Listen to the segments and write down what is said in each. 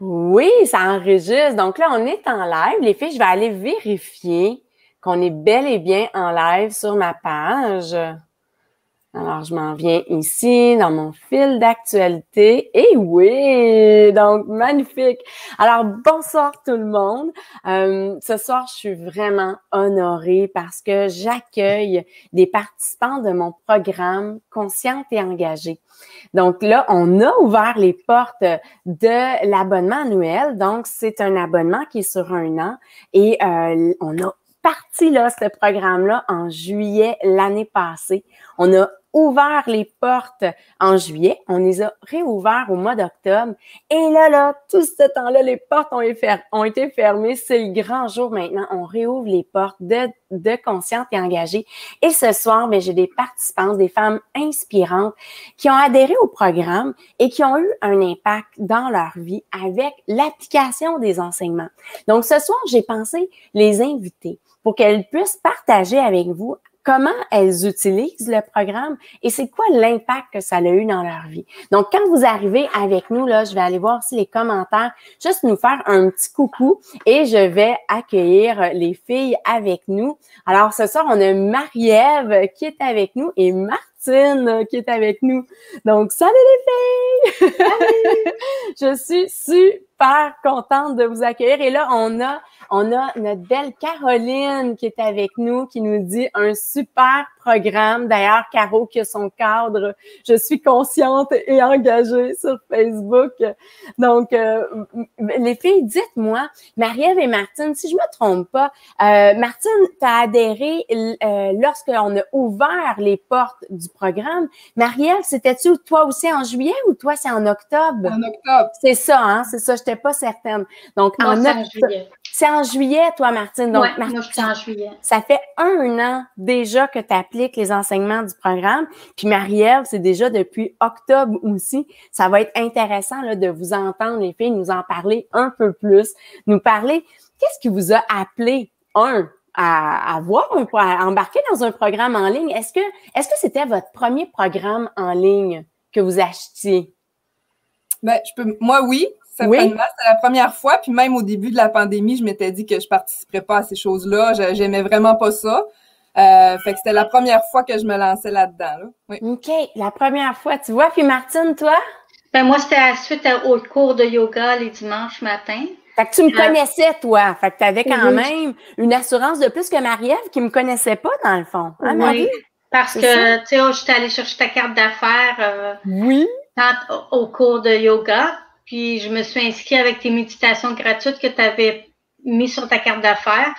Oui, ça enregistre. Donc là, on est en live. Les filles, je vais aller vérifier qu'on est bel et bien en live sur ma page. Alors, je m'en viens ici dans mon fil d'actualité. Et oui, donc magnifique. Alors, bonsoir tout le monde. Ce soir, je suis vraiment honorée parce que j'accueille des participants de mon programme Consciente et engagée. Donc là, on a ouvert les portes de l'abonnement annuel. Donc, c'est un abonnement qui est sur 1 an et on a parti là ce programme-là en juillet l'année passée. On a ouvert les portes en juillet, on les a réouverts au mois d'octobre. Et là, tout ce temps-là, les portes ont été fermées. C'est le grand jour maintenant. On réouvre les portes de Consciente et engagée. Et ce soir, ben, j'ai des participantes, des femmes inspirantes qui ont adhéré au programme et qui ont eu un impact dans leur vie avec l'application des enseignements. Donc, ce soir, j'ai pensé les inviter pour qu'elles puissent partager avec vous comment elles utilisent le programme et c'est quoi l'impact que ça a eu dans leur vie. Donc, quand vous arrivez avec nous, là, je vais aller voir aussi les commentaires, juste nous faire un petit coucou et je vais accueillir les filles avec nous. Alors, ce soir, on a Marie-Ève qui est avec nous et Martine qui est avec nous. Donc, salut les filles! Salut! Je suis super contente de vous accueillir. Et là, on a notre belle Caroline qui est avec nous, qui nous dit un super programme. D'ailleurs, Caro qui a son cadre, je suis consciente et engagée sur Facebook. Donc, les filles, dites-moi, Marie-Ève et Martine, si je me trompe pas, Martine, tu as adhéré lorsqu'on a ouvert les portes du programme. Marie-Ève, c'était-tu toi aussi en juillet ou toi c'est en octobre? En octobre. C'est ça, hein? C'est ça, je n'étais pas certaine. Donc, moi, en juillet. C'est en juillet, toi, Martine. Donc, Martine, moi, je suis en juillet. Ça fait 1 an déjà que tu appliques les enseignements du programme. Puis Marie-Ève, c'est déjà depuis octobre aussi. Ça va être intéressant là, de vous entendre, les filles, nous en parler un peu plus. Nous parler, qu'est-ce qui vous a appelé, à embarquer dans un programme en ligne? Est-ce que c'était votre premier programme en ligne que vous achetiez? Moi, oui. Certainement, c'est la première fois. Puis même au début de la pandémie, je m'étais dit que je participerais pas à ces choses-là. J'aimais vraiment pas ça. Fait que c'était la première fois que je me lançais là-dedans. Là. Oui. OK, la première fois, tu vois. Puis Martine, toi? Ben moi, c'était suite au cours de yoga les dimanches matin. Fait que tu me connaissais, toi. Fait que tu avais quand même une assurance de plus que Marie-Ève qui me connaissait pas, dans le fond. Hein, Marie? Parce que, tu sais, j'étais allée chercher ta carte d'affaires au cours de yoga. Puis, je me suis inscrite avec tes méditations gratuites que tu avais mis sur ta carte d'affaires.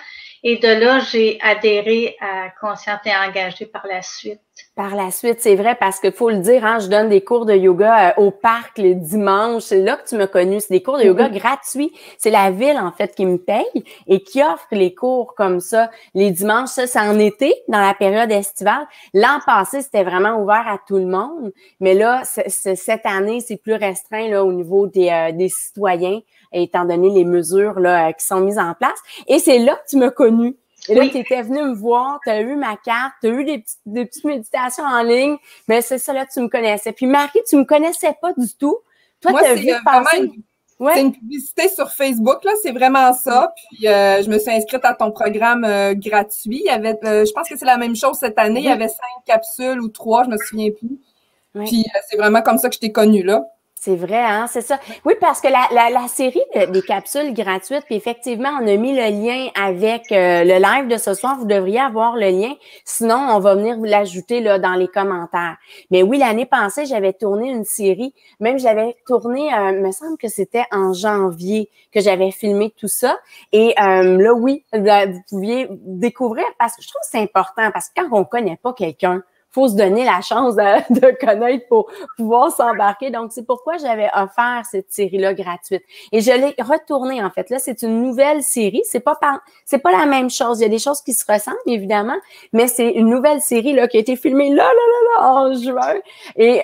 Et de là, j'ai adhéré à Consciente et engagée par la suite. Par la suite, c'est vrai, parce que faut le dire, hein, je donne des cours de yoga au parc les dimanches. C'est là que tu m'as connue. C'est des cours de yoga gratuits. C'est la ville, en fait, qui me paye et qui offre les cours comme ça les dimanches. Ça, c'est en été, dans la période estivale. L'an passé, c'était vraiment ouvert à tout le monde. Mais là, cette année, c'est plus restreint là au niveau des citoyens, étant donné les mesures là qui sont mises en place. Et c'est là que tu m'as connue. Et là, tu étais venue me voir, tu as eu ma carte, tu as eu des petites méditations en ligne, mais c'est ça, là, tu me connaissais. Puis Marie, tu me connaissais pas du tout. Toi, tu as vu passer. C'est une publicité sur Facebook, là, c'est vraiment ça. Puis je me suis inscrite à ton programme gratuit. Il y avait, je pense que c'est la même chose cette année. Il y avait 5 capsules ou 3, je me souviens plus. Puis c'est vraiment comme ça que je t'ai connue, là. C'est vrai, hein, c'est ça. Oui, parce que la série des capsules gratuites, puis effectivement, on a mis le lien avec le live de ce soir. Vous devriez avoir le lien. Sinon, on va venir vous l'ajouter là dans les commentaires. Mais oui, l'année passée, j'avais tourné une série. Même j'avais tourné, me semble que c'était en janvier que j'avais filmé tout ça. Et là, oui, vous pouviez découvrir parce que je trouve que c'est important parce que quand on connaît pas quelqu'un, faut se donner la chance de connaître pour pouvoir s'embarquer. Donc, c'est pourquoi j'avais offert cette série-là gratuite. Et je l'ai retournée, en fait. Là, c'est une nouvelle série. C'est pas la même chose. Il y a des choses qui se ressemblent, évidemment, mais c'est une nouvelle série, là, qui a été filmée là, en juin. Et,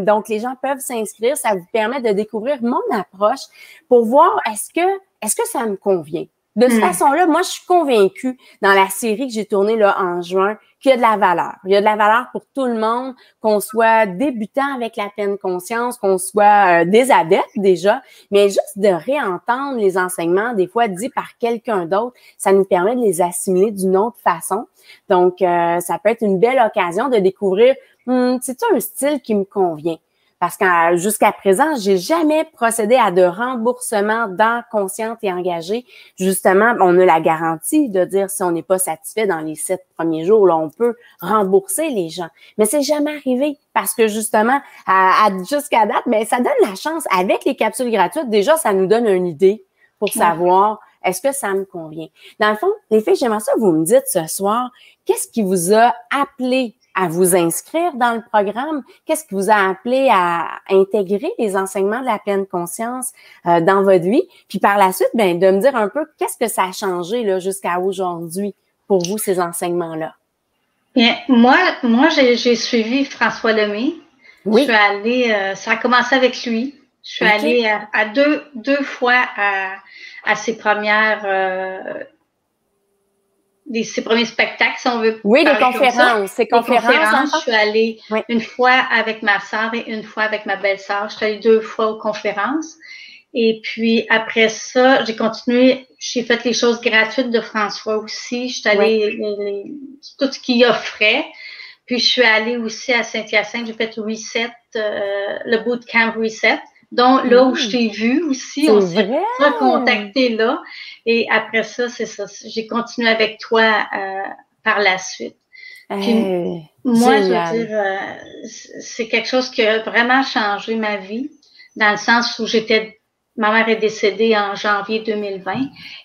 donc, les gens peuvent s'inscrire. Ça vous permet de découvrir mon approche pour voir est-ce que ça me convient. De cette façon-là, moi, je suis convaincue dans la série que j'ai tournée là en juin qu'il y a de la valeur. Il y a de la valeur pour tout le monde, qu'on soit débutant avec la pleine conscience, qu'on soit des adeptes déjà, mais juste de réentendre les enseignements, des fois dits par quelqu'un d'autre, ça nous permet de les assimiler d'une autre façon. Donc, ça peut être une belle occasion de découvrir, c'est-tu un style qui me convient? Parce que jusqu'à présent, j'ai jamais procédé à de remboursement dans Consciente et Engagée. Justement, on a la garantie de dire si on n'est pas satisfait dans les 7 premiers jours, là, on peut rembourser les gens. Mais c'est jamais arrivé parce que justement, jusqu'à date, ben ça donne la chance. Avec les capsules gratuites, déjà, ça nous donne une idée pour savoir est-ce que ça me convient. Dans le fond, les filles, j'aimerais ça que vous me dites ce soir, qu'est-ce qui vous a appelé à vous inscrire dans le programme? Qu'est-ce qui vous a appelé à intégrer les enseignements de la pleine conscience dans votre vie? Puis par la suite, ben de me dire un peu qu'est-ce que ça a changé là jusqu'à aujourd'hui pour vous, ces enseignements-là? Bien, moi j'ai suivi François Lemay. Oui. Je suis allée, ça a commencé avec lui. Je suis allée à deux fois à ses premières... ses premiers spectacles, si on veut. Oui, les conférences. Ces conférences. Je suis allée une fois avec ma sœur et une fois avec ma belle-sœur. Je suis allée 2 fois aux conférences. Et puis, après ça, j'ai continué. J'ai fait les choses gratuites de François aussi. Je suis allée tout ce qu'il offrait. Puis, je suis allée aussi à Saint-Hyacinthe. J'ai fait Reset, le bootcamp Reset. Donc, là où je t'ai vu aussi, on s'est recontacté là. Et après ça, c'est ça. J'ai continué avec toi par la suite. Puis, moi, je veux dire, c'est quelque chose qui a vraiment changé ma vie, dans le sens où ma mère est décédée en janvier 2020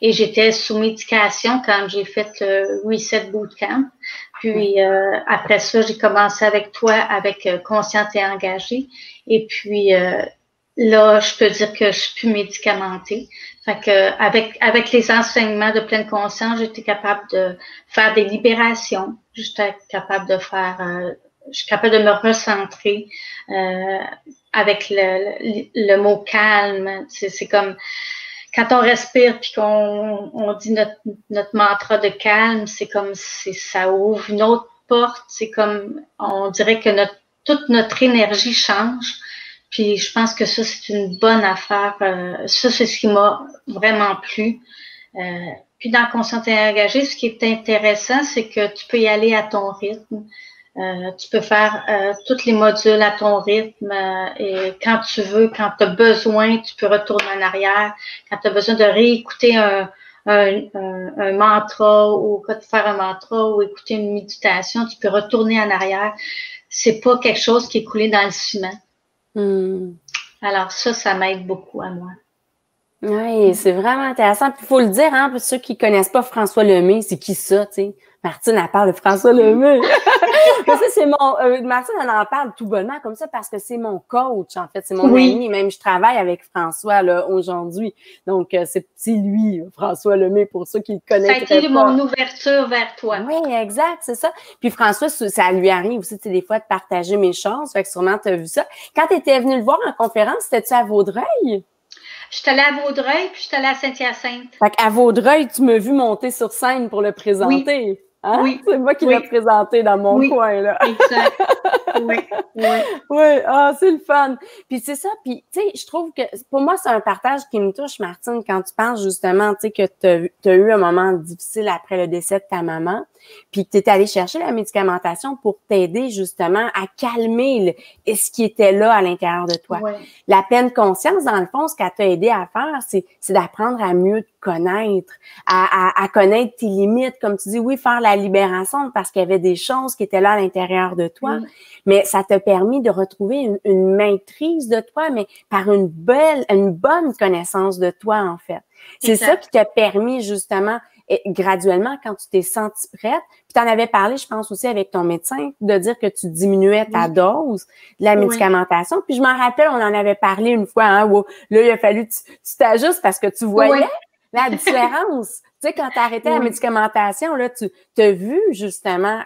et j'étais sous médication quand j'ai fait le Reset Bootcamp. Puis, après ça, j'ai commencé avec toi, avec Consciente et Engagée. Et puis, là, je peux dire que je suis plus médicamentée. Fait que avec les enseignements de pleine conscience, j'étais capable de faire des libérations. J'étais capable de je suis capable de me recentrer avec le mot calme. C'est comme quand on respire puis qu'on dit notre mantra de calme, c'est comme si ça ouvre une autre porte. C'est comme on dirait que toute notre énergie change. Puis je pense que ça, c'est une bonne affaire. Ça, c'est ce qui m'a vraiment plu. Puis dans Consciente et Engagée, ce qui est intéressant, c'est que tu peux y aller à ton rythme. Tu peux faire tous les modules à ton rythme. Et quand tu veux, quand tu as besoin, tu peux retourner en arrière. Quand tu as besoin de réécouter un mantra ou faire un mantra ou écouter une méditation, tu peux retourner en arrière. C'est pas quelque chose qui est coulé dans le ciment. Alors ça m'aide beaucoup à moi. Oui, c'est vraiment intéressant. Puis il faut le dire, hein, pour ceux qui connaissent pas François Lemay, c'est qui ça, tu sais? Martine, elle parle de François Lemay. Ça, c'est Martine, elle en parle tout bonnement comme ça parce que c'est mon coach, en fait. C'est mon ami. Même je travaille avec François, là, aujourd'hui. Donc, c'est lui, François Lemay, pour ceux qui le connaissent. Ça a été mon ouverture vers toi. Oui, exact, c'est ça. Puis François, ça lui arrive aussi, tu sais, des fois, de partager mes choses. Fait que sûrement, tu as vu ça. Quand tu étais venue le voir en conférence, c'était-tu à Vaudreuil? Je suis allée à Vaudreuil, puis je suis allée à Saint-Hyacinthe. Fait qu'à Vaudreuil, tu m'as vu monter sur scène pour le présenter. Oui. Hein? Oui. C'est moi qui l'ai présenté dans mon coin, là. Exact. Oui. C'est le fun. Puis c'est ça, puis tu sais, je trouve que pour moi, c'est un partage qui me touche, Martine, quand tu penses justement, tu sais, que tu as eu un moment difficile après le décès de ta maman, puis que tu es allé chercher la médicamentation pour t'aider justement à calmer ce qui était là à l'intérieur de toi. Ouais. La pleine conscience, dans le fond, ce qu'elle t'a aidé à faire, c'est d'apprendre à mieux te connaître, à connaître tes limites, comme tu dis, oui, faire la libération parce qu'il y avait des choses qui étaient là à l'intérieur de toi, mais ça t'a permis de retrouver une maîtrise de toi, mais par une bonne connaissance de toi, en fait. C'est ça qui t'a permis justement, graduellement, quand tu t'es sentie prête, puis tu en avais parlé, je pense aussi avec ton médecin, de dire que tu diminuais ta dose de la médicamentation. Puis je m'en rappelle, on en avait parlé une fois, hein, où là, il a fallu que tu t'ajustes parce que tu voyais la différence. Tu sais, quand tu arrêtais la médicamentation, là, tu as vu justement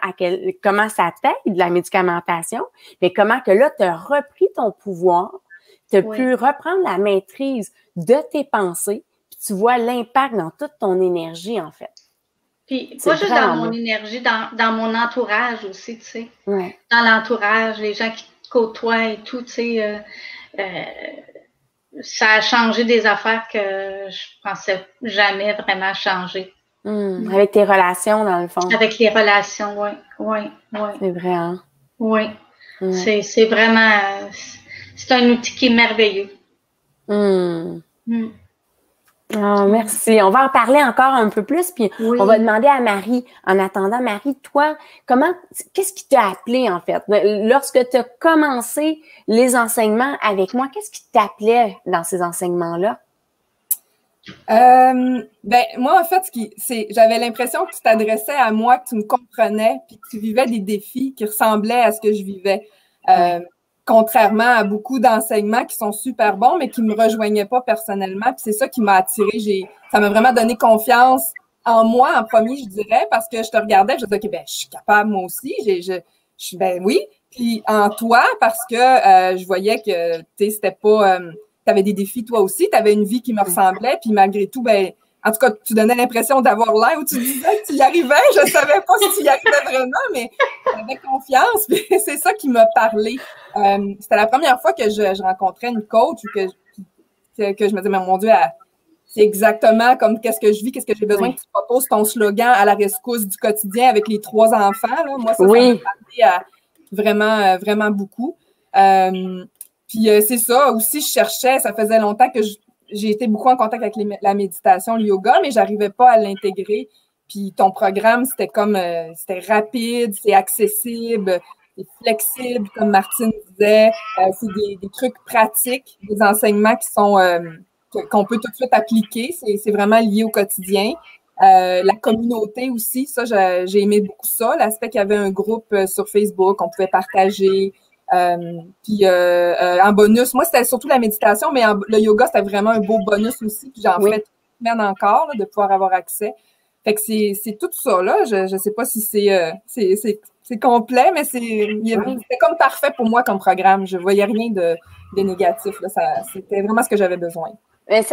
comment ça t'aide, la médicamentation, mais comment que là, tu as repris ton pouvoir, tu as pu reprendre la maîtrise de tes pensées, puis tu vois l'impact dans toute ton énergie, en fait. Puis pas juste dans mon énergie, dans mon entourage aussi, tu sais. Ouais. Dans l'entourage, les gens qui te côtoient et tout, tu sais. Ça a changé des affaires que je pensais jamais vraiment changer. Avec tes relations, dans le fond. Avec les relations, oui. C'est vrai, hein? Oui. C'est vraiment... C'est un outil qui est merveilleux. Oh, merci. On va en parler encore un peu plus, puis on va demander à Marie. En attendant, Marie, toi, qu'est-ce qui t'a appelé, en fait? Lorsque tu as commencé les enseignements avec moi, qu'est-ce qui t'appelait dans ces enseignements-là? Moi, en fait, j'avais l'impression que tu t'adressais à moi, que tu me comprenais, puis que tu vivais des défis qui ressemblaient à ce que je vivais. Contrairement à beaucoup d'enseignements qui sont super bons, mais qui me rejoignaient pas personnellement. Puis c'est ça qui m'a attirée. Ça m'a vraiment donné confiance en moi en premier, je dirais, parce que je te regardais, je disais, OK, je suis capable moi aussi. Oui. Puis en toi, parce que je voyais que, c'était pas... tu avais des défis toi aussi, tu avais une vie qui me ressemblait, puis malgré tout, en tout cas, tu donnais l'impression d'avoir l'air où tu disais que tu y arrivais. Je savais pas si tu y arrivais vraiment, mais j'avais confiance. Puis c'est ça qui m'a parlé. C'était la première fois que je rencontrais une coach ou que je me disais, mais mon Dieu, c'est exactement comme qu'est-ce que je vis, qu'est-ce que j'ai besoin que tu proposes ton slogan à la rescousse du quotidien avec les 3 enfants. Là. Moi, ça m'a parlé à vraiment, vraiment beaucoup. Puis c'est ça. Aussi, je cherchais, ça faisait longtemps que j'ai été beaucoup en contact avec la méditation, le yoga, mais j'arrivais pas à l'intégrer. Puis ton programme, c'était rapide, c'est accessible, c'est flexible, comme Martine disait. C'est des trucs pratiques, des enseignements qui sont qu'on peut tout de suite appliquer. C'est vraiment lié au quotidien. La communauté aussi, ça, j'ai aimé beaucoup ça. L'aspect qu'il y avait un groupe sur Facebook, on pouvait partager. Puis en bonus, moi c'était surtout la méditation, mais le yoga c'était vraiment un beau bonus aussi. Puis j'en fais toute la semaine encore là, de pouvoir avoir accès. Fait que c'est tout ça là. Je sais pas si c'est complet, mais c'était comme parfait pour moi comme programme. Je voyais rien de négatif là. C'était vraiment ce que j'avais besoin.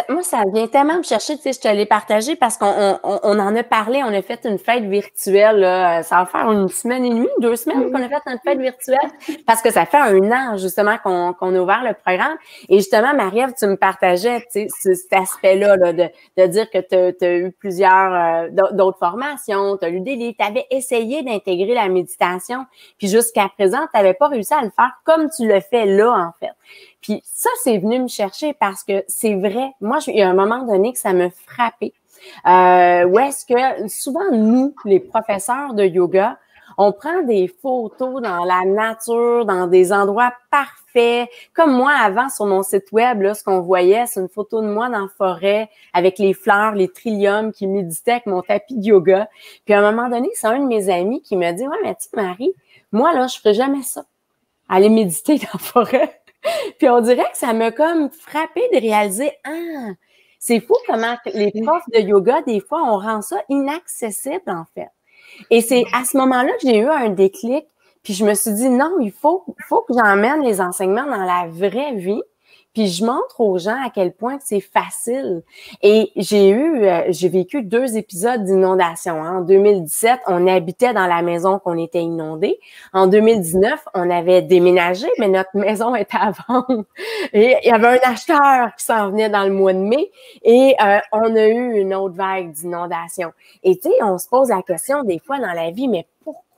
Moi, ça vient tellement me chercher, tu sais, je te l'ai partagé parce qu'on en a parlé, on a fait une fête virtuelle, là, ça va faire 1 semaine et demie, 2 semaines qu'on a fait notre fête virtuelle, parce que ça fait 1 an, justement, qu'on a ouvert le programme. Et justement, Marie-Ève, tu me partageais, tu sais, cet aspect-là, là, de dire que tu as eu plusieurs d'autres formations, tu as lu des livres, tu avais essayé d'intégrer la méditation, puis jusqu'à présent, tu n'avais pas réussi à le faire comme tu le fais là, en fait. Puis ça, c'est venu me chercher parce que c'est vrai. Moi, il y a un moment donné que ça me frappait. Où est-ce que souvent, nous, les professeurs de yoga, on prend des photos dans la nature, dans des endroits parfaits. Comme moi, avant, sur mon site web, là, ce qu'on voyait, c'est une photo de moi dans la forêt avec les fleurs, les trilliums qui méditaient avec mon tapis de yoga. Puis à un moment donné, c'est un de mes amis qui me dit « Ouais, mais tu sais, Marie, moi, là, je ferais jamais ça. Aller méditer dans la forêt. » Puis on dirait que ça m'a comme frappé de réaliser, c'est fou comment les profs de yoga, des fois, on rend ça inaccessible, en fait. Et c'est à ce moment-là que j'ai eu un déclic, puis je me suis dit, non, il faut que j'emmène les enseignements dans la vraie vie, puis je montre aux gens à quel point c'est facile. Et j'ai vécu 2 épisodes d'inondation. En 2017, on habitait dans la maison qu'on était inondée. En 2019, on avait déménagé, mais notre maison était à vendre. Et il y avait un acheteur qui s'en venait dans le mois de mai et on a eu une autre vague d'inondation. Et tu sais, on se pose la question des fois dans la vie, mais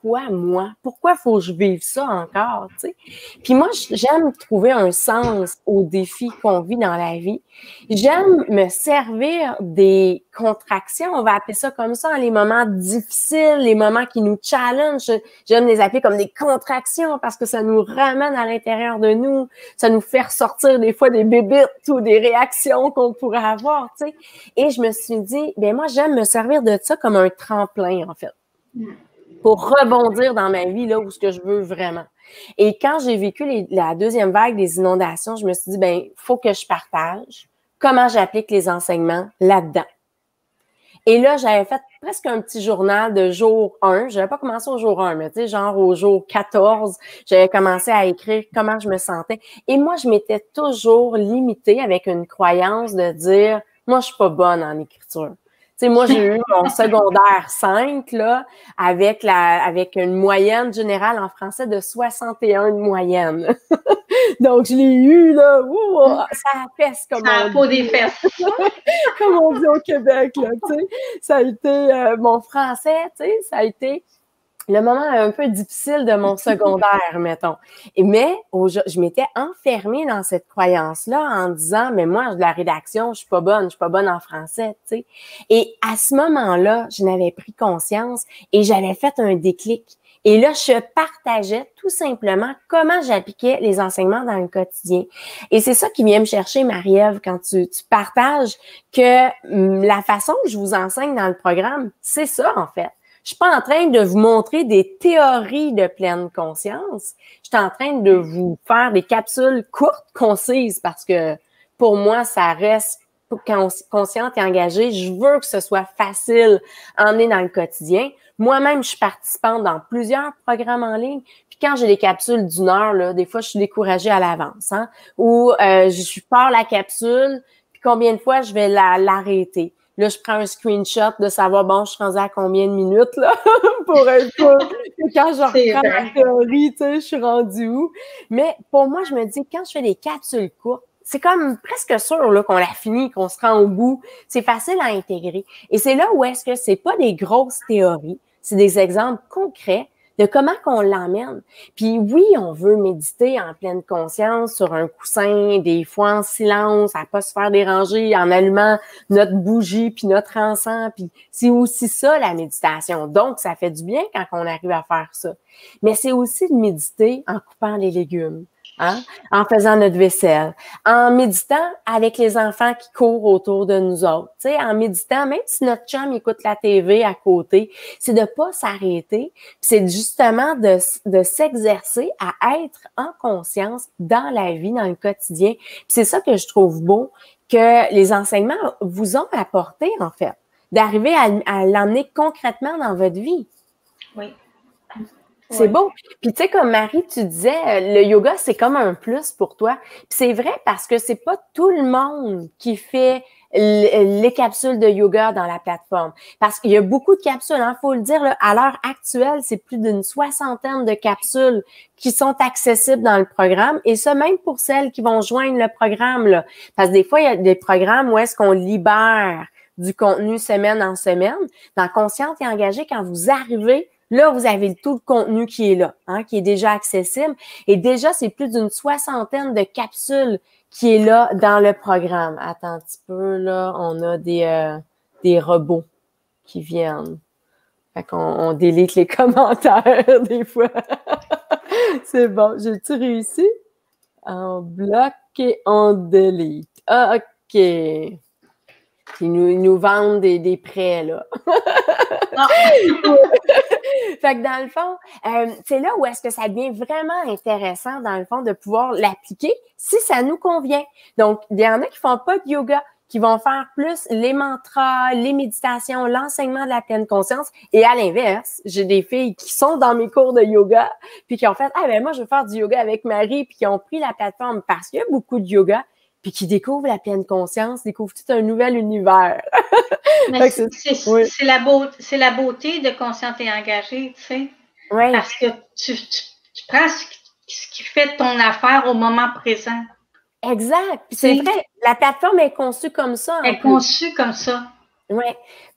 pourquoi moi? Pourquoi faut que je vive ça encore, tu sais? Puis moi, j'aime trouver un sens aux défis qu'on vit dans la vie. J'aime me servir des contractions, on va appeler ça comme ça, les moments difficiles, les moments qui nous challenge. J'aime les appeler comme des contractions parce que ça nous ramène à l'intérieur de nous, ça nous fait ressortir des fois des bébites ou des réactions qu'on pourrait avoir, tu sais. Et je me suis dit, moi, j'aime me servir de ça comme un tremplin, en fait, pour rebondir dans ma vie, là, où ce que je veux vraiment. Et quand j'ai vécu la 2e vague des inondations, je me suis dit, faut que je partage comment j'applique les enseignements là-dedans. Et là, j'avais fait presque un petit journal de jour 1. Je n'avais pas commencé au jour 1, mais tu sais, genre au jour 14, j'avais commencé à écrire comment je me sentais. Et moi, je m'étais toujours limitée avec une croyance de dire, moi, je suis pas bonne en écriture. Tu sais, moi, j'ai eu mon secondaire 5, là, avec une moyenne générale en français de 61 de moyenne. Donc, je l'ai eu, là, ça fesse, comme ça a pas des fesses. comme on dit au Québec, là, tu sais. Ça a été mon français, tu sais, ça a été le moment un peu difficile de mon secondaire, mettons. Mais je m'étais enfermée dans cette croyance-là en disant, mais moi, de la rédaction, je suis pas bonne en français, tu sais. Et à ce moment-là, je n'avais pris conscience et j'avais fait un déclic. Et là, je partageais tout simplement comment j'appliquais les enseignements dans le quotidien. Et c'est ça qui vient me chercher, Marie-Ève, quand tu partages que la façon que je vous enseigne dans le programme, c'est ça, en fait. Je suis pas en train de vous montrer des théories de pleine conscience. Je suis en train de vous faire des capsules courtes, concises, parce que pour moi, ça reste consciente et engagée. Je veux que ce soit facile à emmener dans le quotidien. Moi-même, je suis participante dans plusieurs programmes en ligne. Puis quand j'ai des capsules d'1 heure, là, des fois, je suis découragée à l'avance. Hein, ou je pars la capsule, puis combien de fois je vais l'arrêter. Là, je prends un screenshot de savoir, bon, je suis rendue à combien de minutes, là, pour être sûr que quand je reprends la théorie, tu sais, je suis rendue où. Mais pour moi, je me dis, quand je fais des capsules courtes, c'est comme presque sûr là, qu'on l'a fini, qu'on se rend au bout. C'est facile à intégrer. Et c'est là où est-ce que c'est pas des grosses théories, c'est des exemples concrets de comment qu'on l'emmène. Puis oui, on veut méditer en pleine conscience sur un coussin, des fois en silence, à pas se faire déranger, en allumant notre bougie puis notre encens. Puis c'est aussi ça la méditation. Donc, ça fait du bien quand on arrive à faire ça. Mais c'est aussi de méditer en coupant les légumes. Hein? En faisant notre vaisselle, en méditant avec les enfants qui courent autour de nous autres, tu sais, en méditant, même si notre chum écoute la TV à côté, c'est de pas s'arrêter, c'est justement de s'exercer à être en conscience dans la vie, dans le quotidien. Puis c'est ça que je trouve beau, que les enseignements vous ont apporté, en fait, d'arriver à l'emmener concrètement dans votre vie. Oui. C'est beau. Puis tu sais, comme Marie, tu disais, le yoga, c'est comme un plus pour toi. Puis c'est vrai parce que c'est pas tout le monde qui fait les capsules de yoga dans la plateforme. Parce qu'il y a beaucoup de capsules, hein, faut le dire, là, à l'heure actuelle, c'est plus d'une 60aine de capsules qui sont accessibles dans le programme. Et ça, même pour celles qui vont joindre le programme, là. Parce que des fois, il y a des programmes où est-ce qu'on libère du contenu semaine en semaine. Dans Consciente et engagée, quand vous arrivez, là, vous avez tout le contenu qui est là, hein, qui est déjà accessible. Et déjà, c'est plus d'une 60aine de capsules qui est là dans le programme. Attends un petit peu, là, on a des robots qui viennent. Fait qu'on délite les commentaires des fois. C'est bon. J'ai-tu réussi? On bloque et on délite. Ah, OK. Ils nous vendent des prêts, là. Fait que dans le fond, c'est là où est-ce que ça devient vraiment intéressant, dans le fond, de pouvoir l'appliquer si ça nous convient. Donc, il y en a qui font pas de yoga, qui vont faire plus les mantras, les méditations, l'enseignement de la pleine conscience. Et à l'inverse, j'ai des filles qui sont dans mes cours de yoga, puis qui ont fait « Ah ben moi, je veux faire du yoga avec Marie », puis qui ont pris la plateforme parce qu'il y a beaucoup de yoga, puis qui découvrent la pleine conscience, découvrent tout un nouvel univers. C'est la beauté de Consciente et engagée, tu sais. Oui. Parce que tu prends ce qui fait ton affaire au moment présent. Exact. Puis c'est vrai, la plateforme est conçue comme ça. Elle est conçue comme ça. Oui.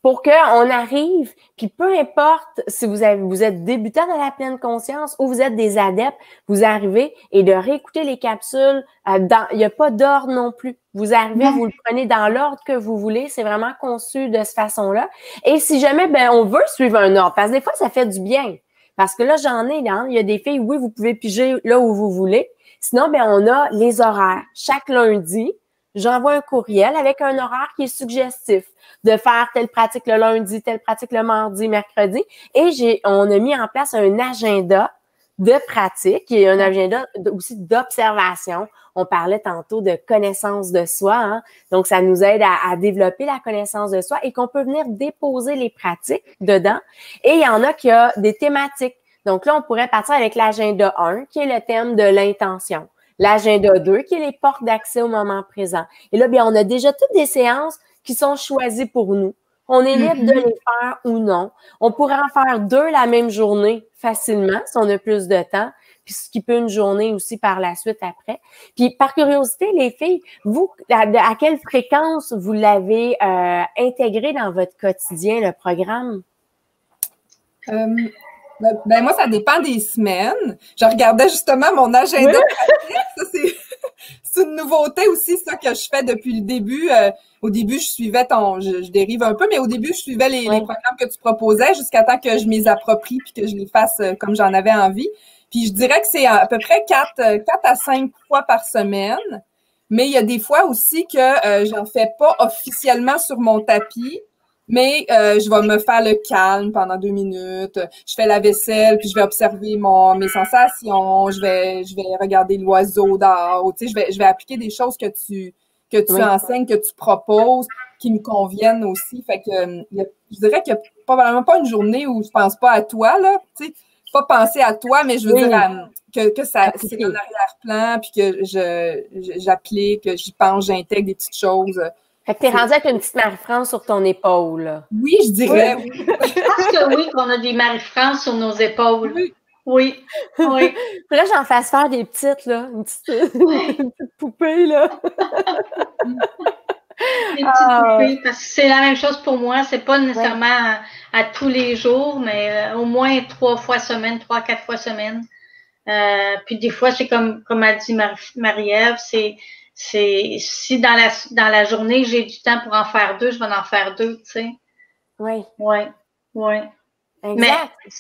Pour qu'on arrive, puis peu importe si vous êtes débutant dans la pleine conscience ou vous êtes des adeptes, vous arrivez et de réécouter les capsules, il n'y a pas d'ordre non plus. Vous arrivez, vous le prenez dans l'ordre que vous voulez. C'est vraiment conçu de cette façon-là. Et si jamais, on veut suivre un ordre, parce que des fois, ça fait du bien. Parce que là, il y a des filles, oui, vous pouvez piger là où vous voulez. Sinon, on a les horaires. Chaque lundi, j'envoie un courriel avec un horaire qui est suggestif de faire telle pratique le lundi, telle pratique le mardi, mercredi. Et on a mis en place un agenda de pratique et un agenda aussi d'observation. On parlait tantôt de connaissance de soi, hein? Donc ça nous aide à développer la connaissance de soi et qu'on peut venir déposer les pratiques dedans. Et il y en a qui a des thématiques. Donc là, on pourrait partir avec l'agenda 1, qui est le thème de l'intention. L'agenda 2, qui est les portes d'accès au moment présent. Et là, on a déjà toutes des séances qui sont choisies pour nous. On est libre de les faire ou non. On pourrait en faire 2 la même journée facilement si on a plus de temps, puis skipper une journée aussi par la suite après. Puis par curiosité, les filles, vous, à quelle fréquence vous l'avez intégré dans votre quotidien, le programme? Ben moi, ça dépend des semaines. Je regardais justement mon agenda pratique. Ça, c'est une nouveauté aussi, ça, que je fais depuis le début. Au début, je suivais je dérive un peu, mais au début, je suivais les programmes que tu proposais jusqu'à temps que je m'y approprie puis que je les fasse comme j'en avais envie. Puis je dirais que c'est à peu près 4 à 5 fois par semaine. Mais il y a des fois aussi que j'en fais pas officiellement sur mon tapis. Mais je vais me faire le calme pendant 2 minutes. Je fais la vaisselle, puis je vais observer mes sensations. Je vais regarder l'oiseau dehors. Tu sais, je vais appliquer des choses que tu enseignes, que tu proposes, qui me conviennent aussi. Fait que je dirais qu'il n'y a probablement pas une journée où je pense pas à toi, là. Tu sais, pas penser à toi, mais je veux dire que ça c'est en arrière-plan, puis que j'applique, j'y pense, j'intègre des petites choses. Fait que t'es rendu avec une petite Marie-France sur ton épaule, là. Oui, je dirais. Oui. Je pense que oui, qu'on a des Marie-France sur nos épaules. Oui. Puis là, j'en fasse faire des petites, là. Une petite poupée, là. Des petites poupées, parce que c'est la même chose pour moi. C'est pas nécessairement à tous les jours, mais au moins 3 fois semaine, 3-4 fois semaine. Puis des fois, c'est comme a dit Marie-Ève, c'est si dans la journée, j'ai du temps pour en faire 2, je vais en faire 2, tu sais. Oui. Exact. Mais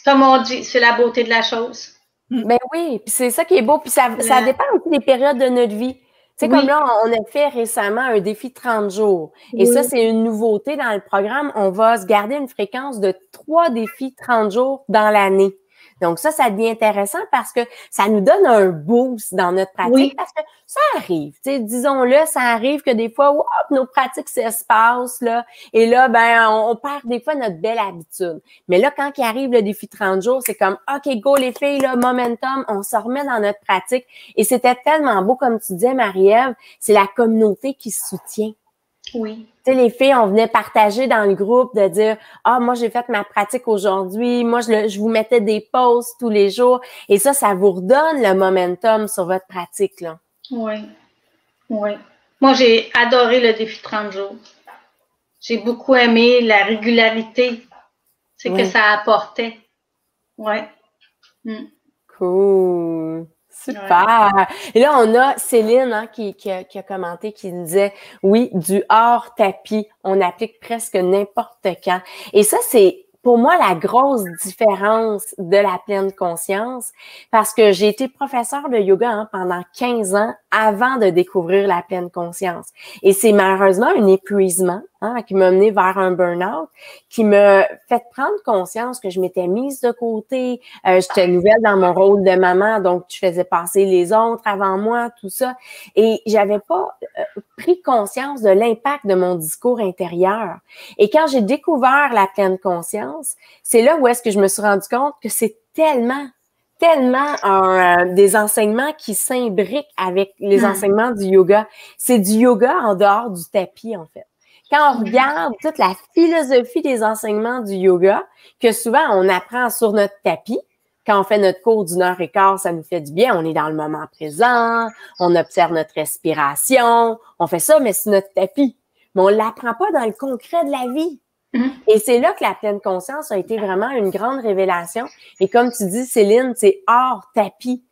comme on dit, c'est la beauté de la chose. Ben oui, puis c'est ça qui est beau. Puis ça dépend aussi des périodes de notre vie. Tu sais, comme là, on a fait récemment un défi 30 jours. Et ça, c'est une nouveauté dans le programme. On va se garder une fréquence de 3 défis 30 jours dans l'année. Donc ça devient intéressant parce que ça nous donne un boost dans notre pratique parce que ça arrive, tu sais, disons-le, ça arrive que des fois, nos pratiques s'espacent, là, et là, ben, on perd des fois notre belle habitude. Mais là, quand il arrive le défi 30 jours, c'est comme, OK, go les filles, là, momentum, on se remet dans notre pratique. Et c'était tellement beau, comme tu disais, Marie-Ève, c'est la communauté qui se soutient. Oui. Tu sais, les filles, on venait partager dans le groupe de dire « Ah, moi, j'ai fait ma pratique aujourd'hui. Moi, je vous mettais des posts tous les jours. » Et ça vous redonne le momentum sur votre pratique, là. Oui. Moi, j'ai adoré le défi 30 jours. J'ai beaucoup aimé la régularité. C'est que ça apportait. Oui. Cool. Super! Et là, on a Céline qui a commenté, qui disait « Oui, du hors tapis, on applique presque n'importe quand. » Et ça, c'est pour moi la grosse différence de la pleine conscience parce que j'ai été professeure de yoga pendant 15 ans avant de découvrir la pleine conscience. Et c'est malheureusement un épuisement qui m'a mené vers un burn-out, qui m'a fait prendre conscience que je m'étais mise de côté. J'étais nouvelle dans mon rôle de maman, donc je faisais passer les autres avant moi, tout ça. Et j'avais pas pris conscience de l'impact de mon discours intérieur. Et quand j'ai découvert la pleine conscience, c'est là où est-ce que je me suis rendu compte que c'est tellement des enseignements qui s'imbriquent avec les enseignements du yoga. C'est du yoga en dehors du tapis, en fait. Quand on regarde toute la philosophie des enseignements du yoga, que souvent on apprend sur notre tapis, quand on fait notre cours d'1h15, ça nous fait du bien, on est dans le moment présent, on observe notre respiration, on fait ça, mais sur notre tapis. Mais on l'apprend pas dans le concret de la vie. Et c'est là que la pleine conscience a été vraiment une grande révélation. Et comme tu dis, Céline, c'est hors tapis.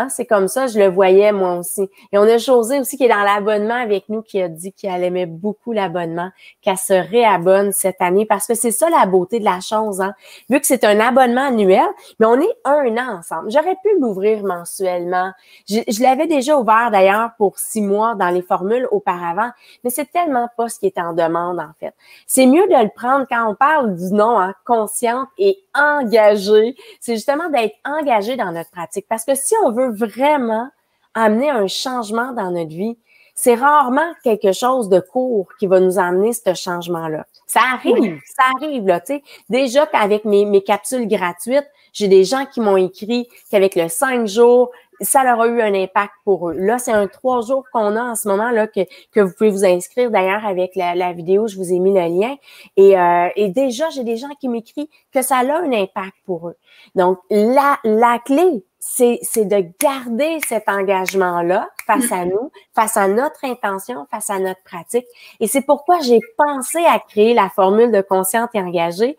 C'est comme ça, je le voyais moi aussi. Et on a José aussi qui est dans l'abonnement avec nous, qui a dit qu'elle aimait beaucoup l'abonnement, qu'elle se réabonne cette année parce que c'est ça la beauté de la chose. Vu que c'est un abonnement annuel, mais on est 1 an ensemble. J'aurais pu l'ouvrir mensuellement. Je l'avais déjà ouvert d'ailleurs pour 6 mois dans les formules auparavant, mais c'est tellement pas ce qui est en demande en fait. C'est mieux de le prendre quand on parle du nom consciente et engagée. C'est justement d'être engagé dans notre pratique parce que si on veut vraiment amener un changement dans notre vie, c'est rarement quelque chose de court qui va nous amener ce changement-là. Ça arrive, là, tu sais. Déjà qu'avec mes capsules gratuites, j'ai des gens qui m'ont écrit qu'avec le 5 jours, ça leur a eu un impact pour eux. Là, c'est un 3 jours qu'on a en ce moment là que vous pouvez vous inscrire. D'ailleurs, avec la vidéo, je vous ai mis le lien. Et déjà, j'ai des gens qui m'écrivent que ça a un impact pour eux. Donc, la clé, c'est de garder cet engagement-là face à nous, face à notre intention, face à notre pratique. Et c'est pourquoi j'ai pensé à créer la formule de consciente et engagée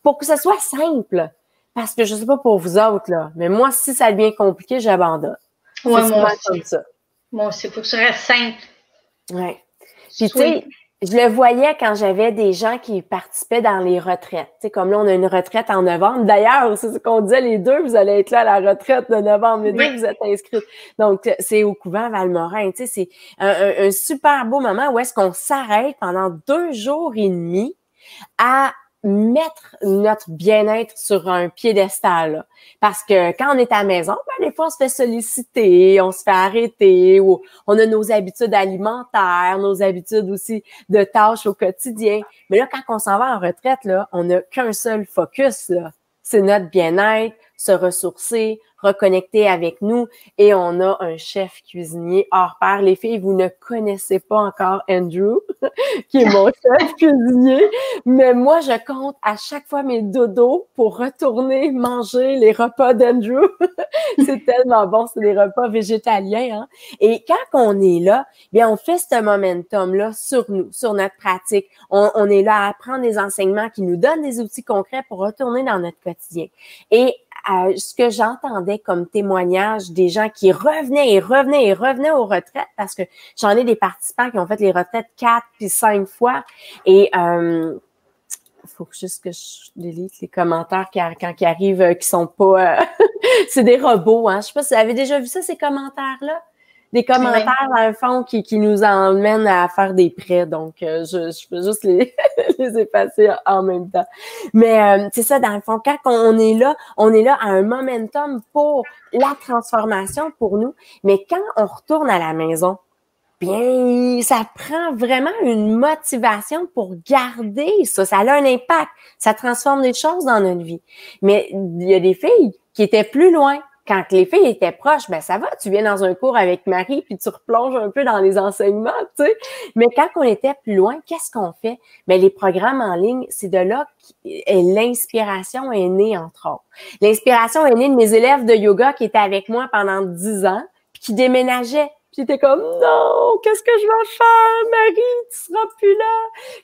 pour que ce soit simple. Parce que je sais pas pour vous autres, là, mais moi, si ça devient compliqué, j'abandonne. Ouais, moi aussi. Comme ça. Moi aussi, il faut que ce reste simple. Oui. Puis, tu sais, je le voyais quand j'avais des gens qui participaient dans les retraites. Tu sais, comme là, on a une retraite en novembre. D'ailleurs, c'est ce qu'on disait, les deux, vous allez être là à la retraite de novembre. Les deux, vous êtes inscrites. Donc, c'est au couvent Valmorin. Tu sais, c'est un super beau moment où est-ce qu'on s'arrête pendant 2 jours et demi à mettre notre bien-être sur un piédestal. Là. Parce que quand on est à la maison, ben, des fois, on se fait solliciter, on se fait arrêter, ou on a nos habitudes alimentaires, nos habitudes aussi de tâches au quotidien. Mais là, quand on s'en va en retraite, là, on n'a qu'un seul focus, là. C'est notre bien-être, se ressourcer, reconnecter avec nous. Et on a un chef cuisinier hors pair. Les filles, vous ne connaissez pas encore Andrew, qui est mon chef cuisinier. Mais moi, je compte à chaque fois mes dodos pour retourner manger les repas d'Andrew. C'est tellement bon, c'est des repas végétaliens. Hein? Et quand on est là, bien, on fait ce momentum-là sur nous, sur notre pratique. On est là à apprendre des enseignements qui nous donnent des outils concrets pour retourner dans notre quotidien. Et ce que j'entendais comme témoignage des gens qui revenaient aux retraites, parce que j'en ai des participants qui ont fait les retraites 4 puis 5 fois. Et faut juste que je délite les commentaires quand ils arrivent qui sont pas... c'est des robots, hein. Je sais pas si vous avez déjà vu ça, ces commentaires-là. Des commentaires, dans le fond, qui nous emmènent à faire des prêts. Donc, je peux juste les effacer en même temps. Mais c'est ça, dans le fond, quand on est là à un momentum pour la transformation pour nous. Mais quand on retourne à la maison, bien, ça prend vraiment une motivation pour garder ça. Ça a un impact. Ça transforme des choses dans notre vie. Mais il y a des filles qui étaient plus loin. Quand les filles étaient proches, ben ça va, tu viens dans un cours avec Marie, puis tu replonges un peu dans les enseignements, tu sais. Mais quand on était plus loin, qu'est-ce qu'on fait? Ben les programmes en ligne, c'est de là que l'inspiration est née, entre autres. L'inspiration est née de mes élèves de yoga qui étaient avec moi pendant 10 ans, puis qui déménageaient. Puis t'es comme, non, qu'est-ce que je vais faire, Marie? Tu seras plus là.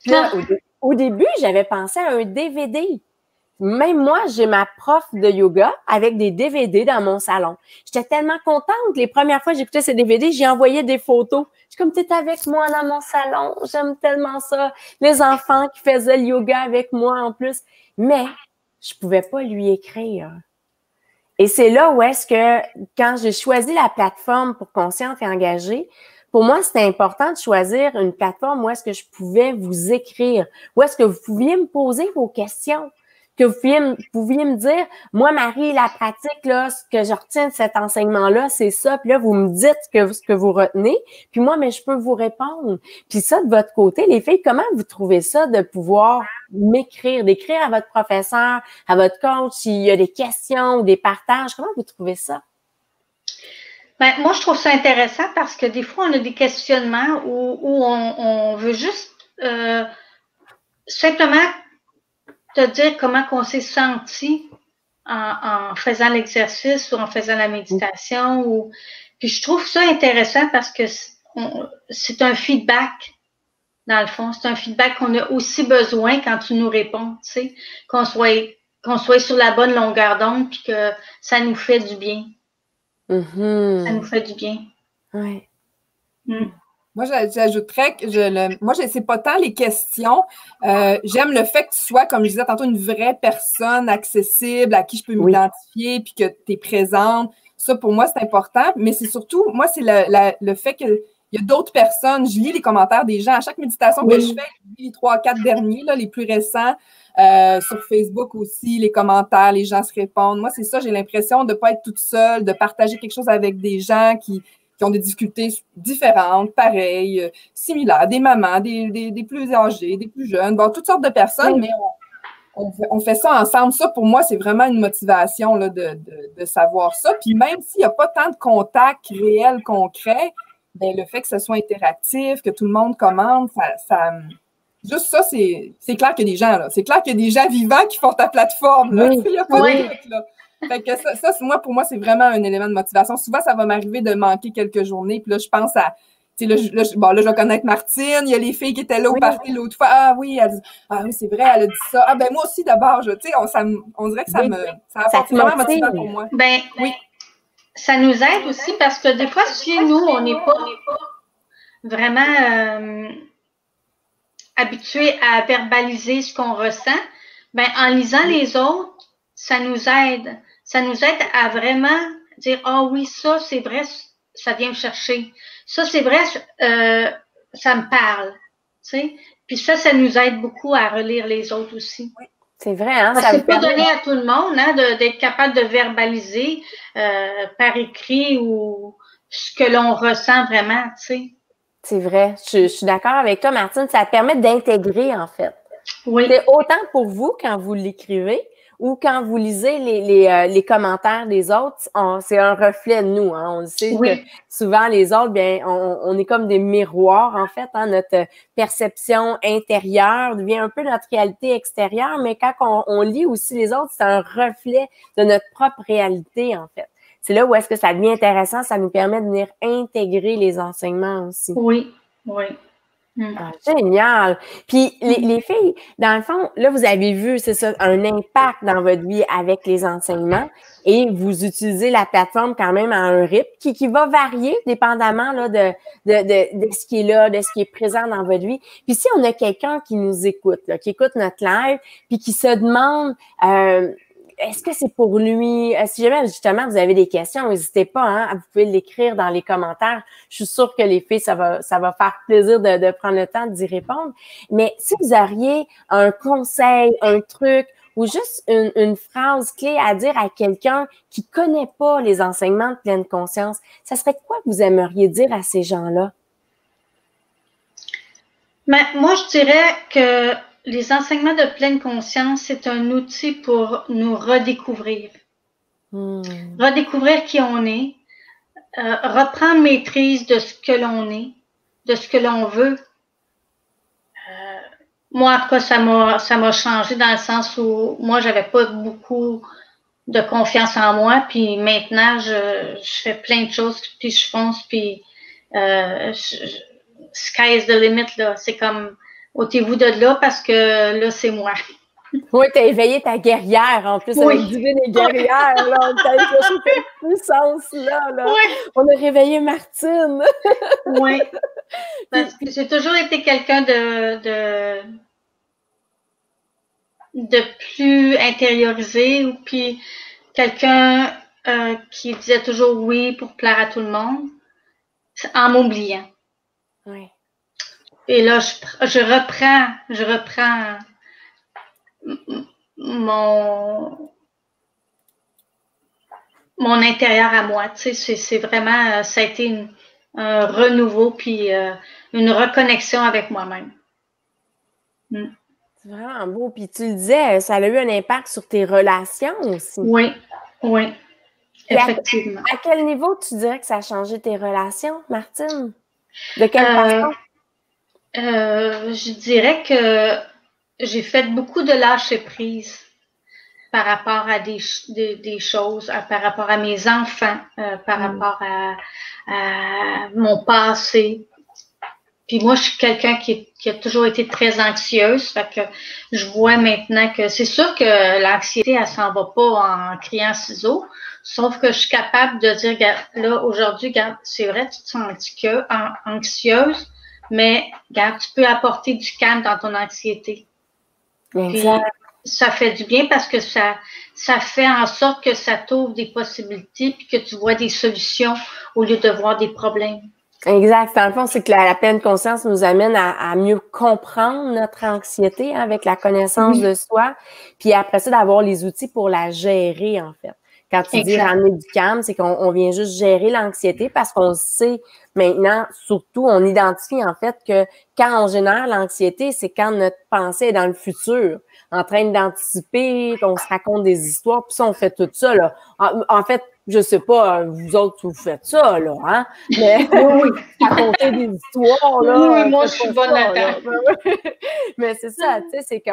Puis là, au début, j'avais pensé à un DVD. Même moi, j'ai ma prof de yoga avec des DVD dans mon salon. J'étais tellement contente. Les premières fois que j'écoutais ces DVD, j'ai envoyé des photos. Je suis comme, t'es avec moi dans mon salon. J'aime tellement ça. Les enfants qui faisaient le yoga avec moi en plus. Mais je pouvais pas lui écrire. Et c'est là où est-ce que, quand j'ai choisi la plateforme pour Consciente et Engagée, pour moi, c'était important de choisir une plateforme où est-ce que je pouvais vous écrire, où est-ce que vous pouviez me poser vos questions, que vous pouviez me dire, moi, Marie, la pratique, là, ce que je retiens de cet enseignement-là, c'est ça. Puis là, vous me dites ce que vous retenez. Puis moi, mais je peux vous répondre. Puis ça, de votre côté, les filles, comment vous trouvez ça de pouvoir d'écrire à votre professeur, à votre coach, s'il y a des questions ou des partages? Comment vous trouvez ça? Ben, moi, je trouve ça intéressant parce que des fois, on a des questionnements où on veut juste simplement te dire comment qu'on s'est senti en faisant l'exercice ou en faisant la méditation. Puis je trouve ça intéressant parce que c'est un feedback, dans le fond. C'est un feedback qu'on a aussi besoin quand tu nous réponds, tu sais, qu'on soit sur la bonne longueur d'onde puis que ça nous fait du bien. Mm-hmm. Ça nous fait du bien. Oui. Moi, j'ajouterais que c'est pas tant les questions. J'aime le fait que tu sois, comme je disais tantôt, une vraie personne accessible, à qui je peux m'identifier, puis que tu es présente. Ça, pour moi, c'est important. Mais c'est surtout, moi, c'est le fait qu'il y a d'autres personnes. Je lis les commentaires des gens. À chaque méditation que je fais, je lis les 3-4 derniers, là, les plus récents. Sur Facebook aussi, les commentaires, les gens se répondent. Moi, c'est ça, j'ai l'impression de ne pas être toute seule, de partager quelque chose avec des gens qui ont des difficultés différentes, pareilles, similaires, des mamans, des plus âgées, des plus jeunes, bon, toutes sortes de personnes, mais on fait ça ensemble. Ça, pour moi, c'est vraiment une motivation là, de savoir ça. Puis même s'il n'y a pas tant de contacts réels, concrets, ben, le fait que ce soit interactif, que tout le monde commande, juste ça, c'est clair qu'il y a des gens, là. C'est clair qu'il y a des gens vivants qui font ta plateforme, là. Oui. Il n'y a pas de doute, là. Fait que ça, pour moi, c'est vraiment un élément de motivation. Souvent, ça va m'arriver de manquer quelques journées, puis là, je pense à, tu sais, là, je vais connaître Martine, il y a les filles qui étaient là au party l'autre fois. Ah oui, elle dit, ah oui, c'est vrai, elle a dit ça. Ah ben, moi aussi, d'abord, tu sais, on dirait que ça apporte vraiment motivant pour moi. Ben, oui. Ça nous aide aussi parce que des fois, si nous, on n'est pas vraiment habitués à verbaliser ce qu'on ressent, ben, en lisant les autres, ça nous aide. Ça nous aide à vraiment dire, ah oui, ça, c'est vrai, ça vient me chercher. Ça, c'est vrai, ça me parle. Tu sais? Puis ça nous aide beaucoup à relire les autres aussi. Oui. C'est vrai, hein? Parce que c'est pas donné à tout le monde, hein, d'être capable de verbaliser par écrit ou ce que l'on ressent vraiment, tu sais. C'est vrai. Je suis d'accord avec toi, Martine. Ça te permet d'intégrer, en fait. Oui. C'est autant pour vous quand vous l'écrivez ou quand vous lisez les commentaires des autres, c'est un reflet de nous. Hein. On sait que souvent, les autres, bien, on est comme des miroirs, en fait. Hein. Notre perception intérieure devient un peu notre réalité extérieure, mais quand on lit aussi les autres, c'est un reflet de notre propre réalité, en fait. C'est là où est-ce que ça devient intéressant, ça nous permet de venir intégrer les enseignements aussi. Oui, oui. Ah, génial! Puis les filles, dans le fond, là, vous avez vu, c'est ça, un impact dans votre vie avec les enseignements et vous utilisez la plateforme quand même à un rythme qui va varier dépendamment là, de ce qui est là, de ce qui est présent dans votre vie. Puis si on a quelqu'un qui nous écoute, là, qui écoute notre live, puis qui se demande est-ce que c'est pour lui? Si jamais, justement, vous avez des questions, n'hésitez pas, hein, vous pouvez l'écrire dans les commentaires. Je suis sûre que les filles, ça va faire plaisir de prendre le temps d'y répondre. Mais si vous auriez un conseil, un truc ou juste une phrase clé à dire à quelqu'un qui connaît pas les enseignements de pleine conscience, ça serait quoi que vous aimeriez dire à ces gens-là? Mais moi, je dirais que les enseignements de pleine conscience, c'est un outil pour nous redécouvrir. Redécouvrir qui on est, reprendre maîtrise de ce que l'on est, de ce que l'on veut. Moi, en tout cas, ça m'a changé dans le sens où moi, j'avais pas beaucoup de confiance en moi, puis maintenant, je fais plein de choses, puis je fonce, puis sky is the limit, là. C'est comme ôtez-vous de là parce que là, c'est moi. Oui, t'as éveillé ta guerrière en plus, avec Divine et guerrière, là. T'as éveillé cette puissance-là, là. Oui. On a réveillé Martine. Oui. Parce que j'ai toujours été quelqu'un de plus intériorisé, ou puis quelqu'un qui disait toujours oui pour plaire à tout le monde, en m'oubliant. Oui. Et là, je reprends mon intérieur à moi. Tu sais, c'est vraiment, ça a été un renouveau puis une reconnexion avec moi-même. C'est vraiment beau. Puis tu le disais, ça a eu un impact sur tes relations aussi. Oui, oui, effectivement. À quel niveau tu dirais que ça a changé tes relations, Martine? De quelle façon? Je dirais que j'ai fait beaucoup de lâcher prise par rapport à des choses, par rapport à mes enfants, par rapport à mon passé. Puis moi, je suis quelqu'un qui a toujours été très anxieuse, fait que je vois maintenant que c'est sûr que l'anxiété, elle s'en va pas en criant ciseaux, sauf que je suis capable de dire, là, aujourd'hui, c'est vrai, tu te sens anxieuse, mais regarde, tu peux apporter du calme dans ton anxiété. Exact. Puis, ça fait du bien parce que ça fait en sorte que ça t'ouvre des possibilités puis que tu vois des solutions au lieu de voir des problèmes. Exact. Dans le fond, c'est que la pleine conscience nous amène à mieux comprendre notre anxiété, hein, avec la connaissance de soi, puis après ça, d'avoir les outils pour la gérer, en fait. Quand tu dis ramener du calme, c'est qu'on vient juste gérer l'anxiété parce qu'on sait maintenant, surtout, on identifie en fait que quand on génère l'anxiété, c'est quand notre pensée est dans le futur, en train d'anticiper, qu'on se raconte des histoires, puis ça, on fait tout ça, là. En fait, je sais pas, vous autres, vous faites ça, là, hein? Mais oui, raconter des histoires, là. Oui, moi, je suis bonne là-dedans. Mais c'est ça, tu sais, c'est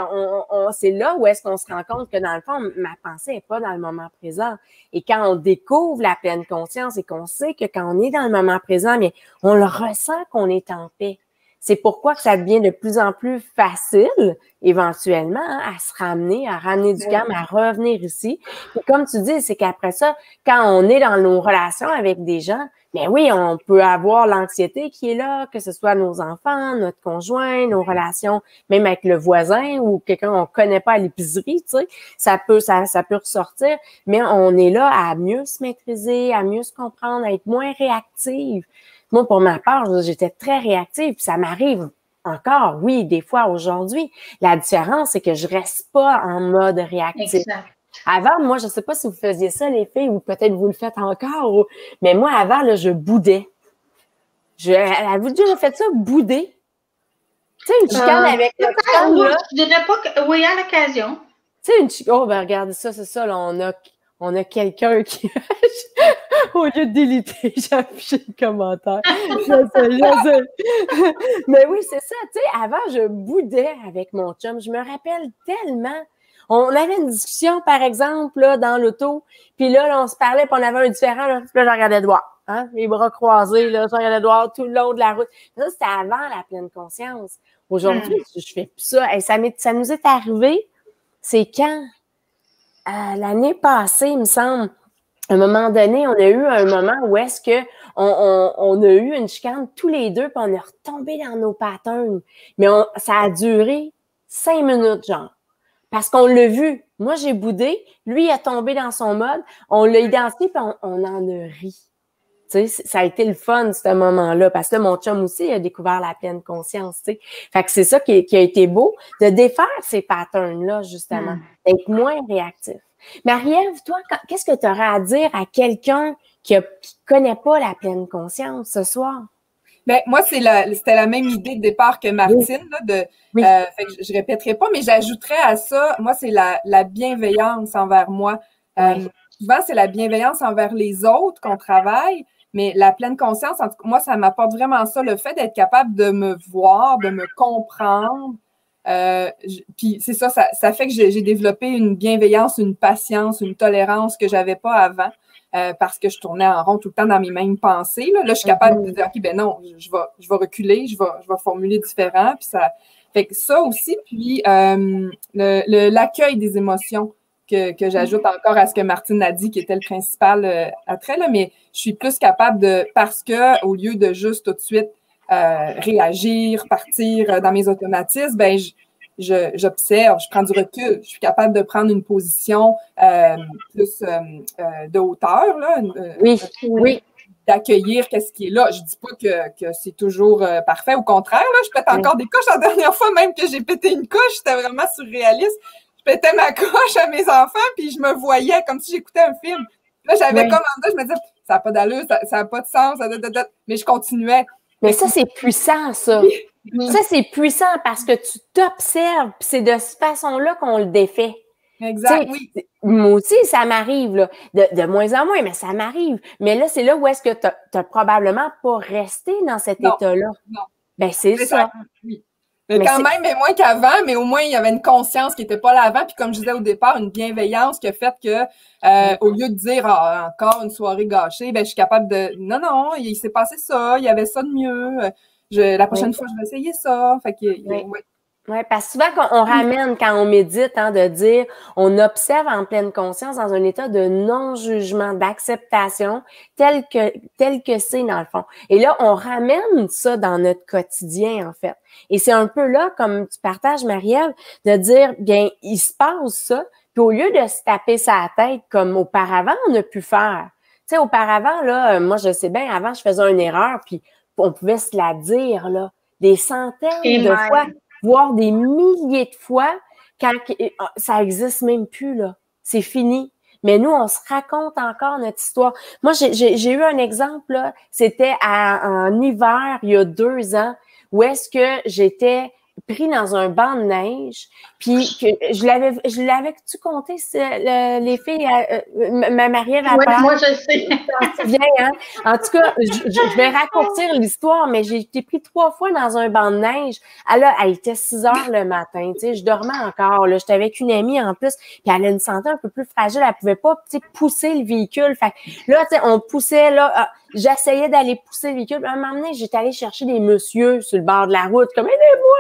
c'est là où est-ce qu'on se rend compte que, dans le fond, ma pensée n'est pas dans le moment présent. Et quand on découvre la pleine conscience et qu'on sait que quand on est dans le moment présent, bien, on le ressent qu'on est en paix. C'est pourquoi que ça devient de plus en plus facile, éventuellement, hein, à se ramener, à ramener du calme, à revenir ici. Et comme tu dis, c'est qu'après ça, quand on est dans nos relations avec des gens, bien oui, on peut avoir l'anxiété qui est là, que ce soit nos enfants, notre conjoint, nos relations, même avec le voisin ou quelqu'un qu'on connaît pas à l'épicerie, tu sais, ça peut ressortir, mais on est là à mieux se maîtriser, à mieux se comprendre, à être moins réactive. Moi, pour ma part, j'étais très réactive, puis ça m'arrive encore, oui, des fois aujourd'hui. La différence, c'est que je reste pas en mode réactif. Exact. Avant, moi, je sais pas si vous faisiez ça, les filles, ou peut-être vous le faites encore, mais moi, avant, là, je boudais. Avez-vous déjà fait ça, bouder? Tu sais, une chicane avec notre chicane, là. Je dirais pas que, oui, à l'occasion. Tu sais, une chicane, oh, ben, regardez ça, c'est ça, là, on a quelqu'un qui, au lieu de déliter, j'ai affiché le commentaire. Je sais. Mais oui, c'est ça, tu sais, avant, je boudais avec mon chum. Je me rappelle tellement. On avait une discussion, par exemple, là, dans l'auto, puis là, on se parlait, puis on avait un différent, là, puis là, je regardais droit, hein, les bras croisés, là, je regardais droit tout le long de la route. Ça, c'était avant la pleine conscience. Aujourd'hui, je fais plus ça. Et ça nous est arrivé, c'est quand? L'année passée, il me semble, à un moment donné, on a eu un moment où est-ce que on a eu une chicane tous les deux, puis on est retombé dans nos patterns. Mais ça a duré 5 minutes, genre. Parce qu'on l'a vu. Moi, j'ai boudé. Lui, il a tombé dans son mode. On l'a identifié, puis on en a ri. Tu sais, ça a été le fun, ce moment-là. Parce que là, mon chum aussi, il a découvert la pleine conscience, tu sais. Fait que c'est ça qui a été beau, de défaire ces patterns-là, justement. D'être moins réactif. Marie-Ève, toi, qu'est-ce que tu aurais à dire à quelqu'un qui connaît pas la pleine conscience ce soir? Ben, moi, c'était la même idée de départ que Martine, là, fait que je répéterai pas, mais j'ajouterais à ça, moi, c'est la bienveillance envers moi. Souvent, c'est la bienveillance envers les autres qu'on travaille, mais la pleine conscience, en tout cas, moi, ça m'apporte vraiment ça, le fait d'être capable de me voir, de me comprendre. Puis c'est ça fait que j'ai développé une bienveillance, une patience, une tolérance que j'avais pas avant. Parce que je tournais en rond tout le temps dans mes mêmes pensées. Là, je suis capable de dire, OK, ben non, je vais reculer, je vais formuler différent. Puis ça fait que ça aussi, puis l'accueil des émotions que j'ajoute encore à ce que Martine a dit, qui était le principal attrait, là, mais je suis plus capable parce que au lieu de juste tout de suite réagir, partir dans mes automatismes, ben j'observe, je prends du recul, je suis capable de prendre une position plus de hauteur, là, oui. d'accueillir qu'est-ce qui est là. Je dis pas que c'est toujours parfait, au contraire, là, je pète encore des coches. La dernière fois même que j'ai pété une coche, c'était vraiment surréaliste. Je pétais ma coche à mes enfants, puis je me voyais comme si j'écoutais un film. Là, j'avais comme en dedans, je me disais, ça n'a pas d'allure, ça n'a pas de sens, mais je continuais. Mais ça, c'est puissant, ça. Ça, c'est puissant parce que tu t'observes, puis c'est de cette façon-là qu'on le défait. Exact, oui. Moi aussi, ça m'arrive, là, de moins en moins, mais ça m'arrive. Mais là, c'est là où est-ce que tu n'as probablement pas resté dans cet état-là. Non. Ben, c'est ça. Oui. Mais quand même, mais moins qu'avant, mais au moins, il y avait une conscience qui n'était pas là avant. Puis comme je disais au départ, une bienveillance qui a fait que, au lieu de dire encore une soirée gâchée, ben je suis capable de non, il s'est passé ça, il y avait ça de mieux. La prochaine fois, je vais essayer ça. Fait que Oui, parce que souvent, on ramène, quand on médite, hein, de dire, on observe en pleine conscience dans un état de non-jugement, d'acceptation, tel que c'est dans le fond. Et là, on ramène ça dans notre quotidien, en fait. Et c'est un peu là, comme tu partages, Marie-Ève, de dire, bien, il se passe ça, puis au lieu de se taper sa tête comme auparavant, on a pu faire. Tu sais, auparavant, là, moi, je sais bien, avant, je faisais une erreur, puis on pouvait se la dire, là, des centaines de fois, voire des milliers de fois, quand ça existe même plus, là. C'est fini. mais nous, on se raconte encore notre histoire. Moi, j'ai eu un exemple, là, c'était en hiver, il y a 2 ans, où est-ce que j'étais pris dans un banc de neige, puis que je l'avais-tu compté, les filles, ma Marie-Ève Oui, moi, je sais. Hein? En tout cas, je vais raccourcir l'histoire, mais j'ai été pris 3 fois dans un banc de neige. Elle était 6 heures le matin, tu sais, je dormais encore, là, j'étais avec une amie en plus, puis elle a une santé un peu plus fragile, elle pouvait pas, tu sais, pousser le véhicule. Fait que là, tu sais, on poussait, là, j'essayais d'aller pousser le véhicule. À un moment donné, j'étais allée chercher des messieurs sur le bord de la route, comme aidez-moi.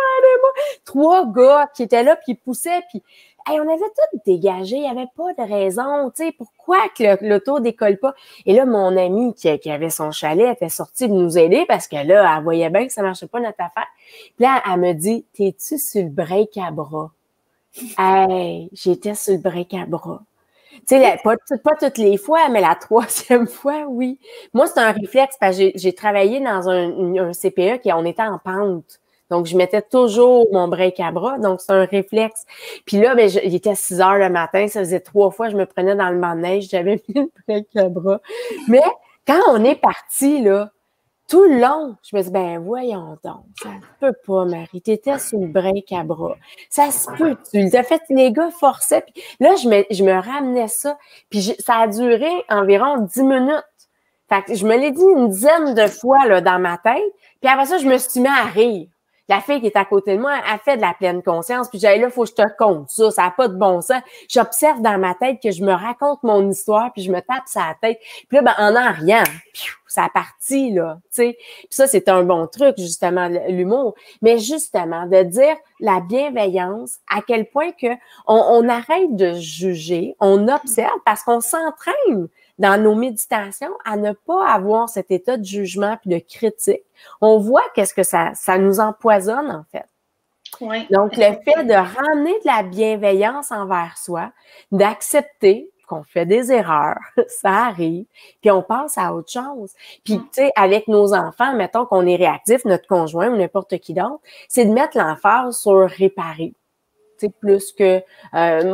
3 gars qui étaient là, puis ils poussaient, puis hey, on avait tout dégagé, il n'y avait pas de raison, tu sais, pourquoi que l'auto décolle pas? Et là, mon amie qui avait son chalet était sortie de nous aider parce que là, elle voyait bien que ça marchait pas notre affaire. Puis là, elle me dit, t'es-tu sur le break à bras? Hey, j'étais sur le break à bras. Tu sais, pas toutes les fois, mais la 3e fois, oui. Moi, c'est un réflexe parce que j'ai travaillé dans un CPE on était en pente. Donc, je mettais toujours mon break à bras. Donc, c'est un réflexe. Puis là, ben, il était 6 heures le matin. Ça faisait 3 fois, je me prenais dans le banc de neige. J'avais mis le break à bras. Mais quand on est parti, là, tout le long, je me dis, ben voyons donc, ça se peut pas, Marie. T'étais sur le break à bras. Ça se peut. Les gars forçaient. Puis là, je me ramenais ça. Puis ça a duré environ 10 minutes. Fait que je me l'ai dit une dizaine de fois là, dans ma tête. Puis après ça, je me suis mis à rire. La fille qui est à côté de moi, elle fait de la pleine conscience. Puis j'ai là, faut que je te compte ça. Ça n'a pas de bon sens. J'observe dans ma tête que je me raconte mon histoire, puis je me tape sa tête. Puis là, ben, en riant, ça a parti, là, tu sais. Puis ça, c'est un bon truc, justement, l'humour. Mais justement, de dire la bienveillance, à quel point que on arrête de juger, on observe parce qu'on s'entraîne dans nos méditations à ne pas avoir cet état de jugement puis de critique. On voit qu'est-ce que ça nous empoisonne, en fait. Oui. Donc, le fait de ramener de la bienveillance envers soi, d'accepter qu'on fait des erreurs, ça arrive, puis on passe à autre chose. Puis, tu sais, avec nos enfants, mettons qu'on est réactif, notre conjoint ou n'importe qui d'autre, c'est de mettre l'emphase sur réparer. Tu sais, plus que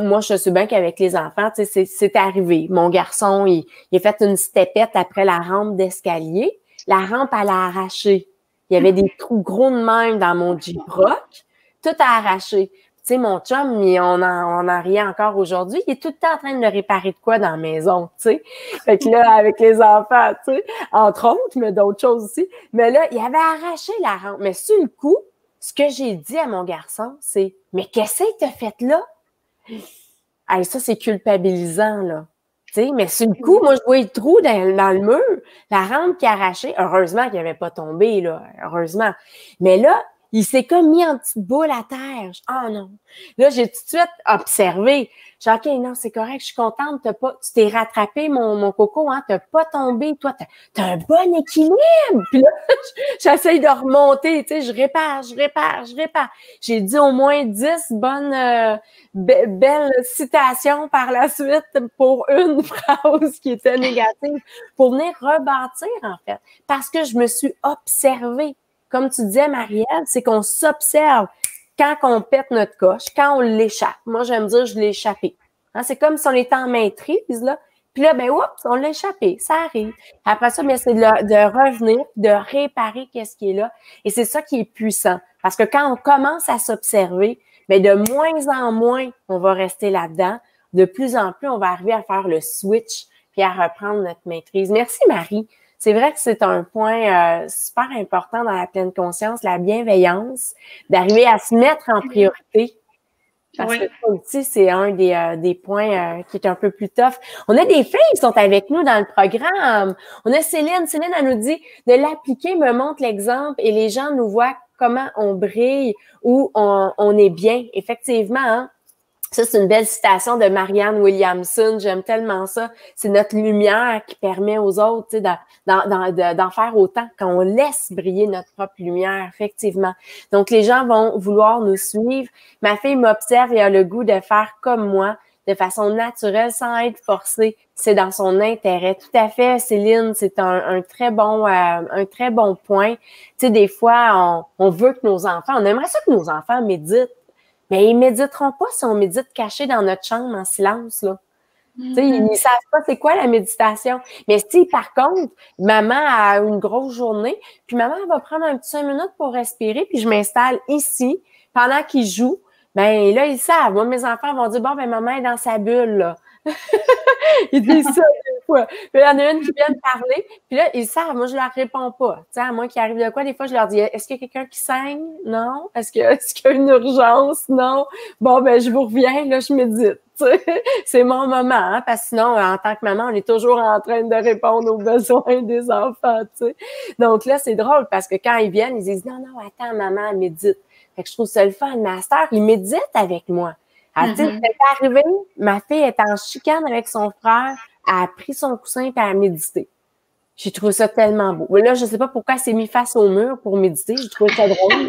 moi, je sais bien qu'avec les enfants, tu sais, c'est arrivé. Mon garçon, il a fait une stepette après la rampe d'escalier. La rampe, elle a arraché. Il y avait des trous gros de même dans mon Jeep Rock. Tout a arraché. Tu sais, mon chum, on en riait encore aujourd'hui. Il est tout le temps en train de réparer de quoi dans la maison, tu sais. Fait que là, avec les enfants, tu sais, entre autres, mais d'autres choses aussi. Mais là, il avait arraché la rampe. Mais sur le coup, ce que j'ai dit à mon garçon, c'est « Mais qu'est-ce que t'as fait là? » Hey, ça, c'est culpabilisant, là. Tu sais, mais sur le coup, moi, je voyais le trou dans le mur, la rampe qui a arraché. Heureusement qu'il n'avait pas tombé, là. Heureusement. Mais là, il s'est comme mis en petite boule à terre. Oh non. Là, j'ai tout de suite observé. J'ai dit, OK, non, c'est correct, je suis contente. Tu t'es rattrapé, mon coco, hein. T'as pas tombé. Toi, t'as un bon équilibre. Puis là, j'essaye de remonter, tu sais, je répare. J'ai dit au moins 10 bonnes, belles citations par la suite pour une phrase qui était négative pour venir rebâtir, en fait. Parce que je me suis observée. Comme tu disais, Marie-Ève, c'est qu'on s'observe quand on pète notre coche, quand on l'échappe. Moi, j'aime dire, je l'ai échappé. Hein, c'est comme si on était en maîtrise, là. Puis là, ben, oups, on l'a échappé. Ça arrive. Après ça, bien, c'est de revenir, de réparer qu'est-ce qui est là. Et c'est ça qui est puissant. Parce que quand on commence à s'observer, ben, de moins en moins, on va rester là-dedans. De plus en plus, on va arriver à faire le switch puis à reprendre notre maîtrise. Merci, Marie. C'est vrai que c'est un point super important dans la pleine conscience, la bienveillance, d'arriver à se mettre en priorité. Parce que ça aussi, c'est un des points qui est un peu plus tough. On a des filles qui sont avec nous dans le programme. On a Céline. Céline, elle nous dit de l'appliquer me montre l'exemple et les gens nous voient comment on brille ou on est bien. Effectivement, hein? Ça, c'est une belle citation de Marianne Williamson. J'aime tellement ça. C'est notre lumière qui permet aux autres, tu sais, d'en faire autant quand on laisse briller notre propre lumière, effectivement. Donc, les gens vont vouloir nous suivre. Ma fille m'observe et a le goût de faire comme moi, de façon naturelle, sans être forcée. C'est dans son intérêt. Tout à fait, Céline, c'est un très bon point. Tu sais, des fois, on veut que nos enfants, on aimerait ça que nos enfants méditent. Mais ils méditeront pas si on médite caché dans notre chambre en silence, là. Tu sais, ils ne savent pas c'est quoi la méditation. Mais si, par contre, maman a une grosse journée, puis maman elle va prendre un petit 5 minutes pour respirer, puis je m'installe ici pendant qu'ils jouent, ben là, ils savent. Moi, mes enfants vont dire, bon, ben maman est dans sa bulle, là. Ils disent ça des fois. Puis il y en a une qui vient me parler, puis là, ils savent, moi, je leur réponds pas. Tu sais, à moins qu'il arrive de quoi, des fois, je leur dis, est-ce qu'il y a quelqu'un qui saigne? Non. Est-ce qu'il y a une urgence? Non. Bon, ben, je vous reviens, là, je médite. C'est mon moment, hein, parce que sinon, en tant que maman, on est toujours en train de répondre aux besoins des enfants, tu sais. Donc là, c'est drôle, parce que quand ils viennent, ils disent, non, attends, maman, elle médite. Fait que je trouve ça le fun. Master, il médite avec moi. Tu sais, c'est arrivé, ma fille est en chicane avec son frère, elle a pris son coussin et elle a médité. J'ai trouvé ça tellement beau. Là, je sais pas pourquoi elle s'est mis face au mur pour méditer. J'ai trouvé ça drôle.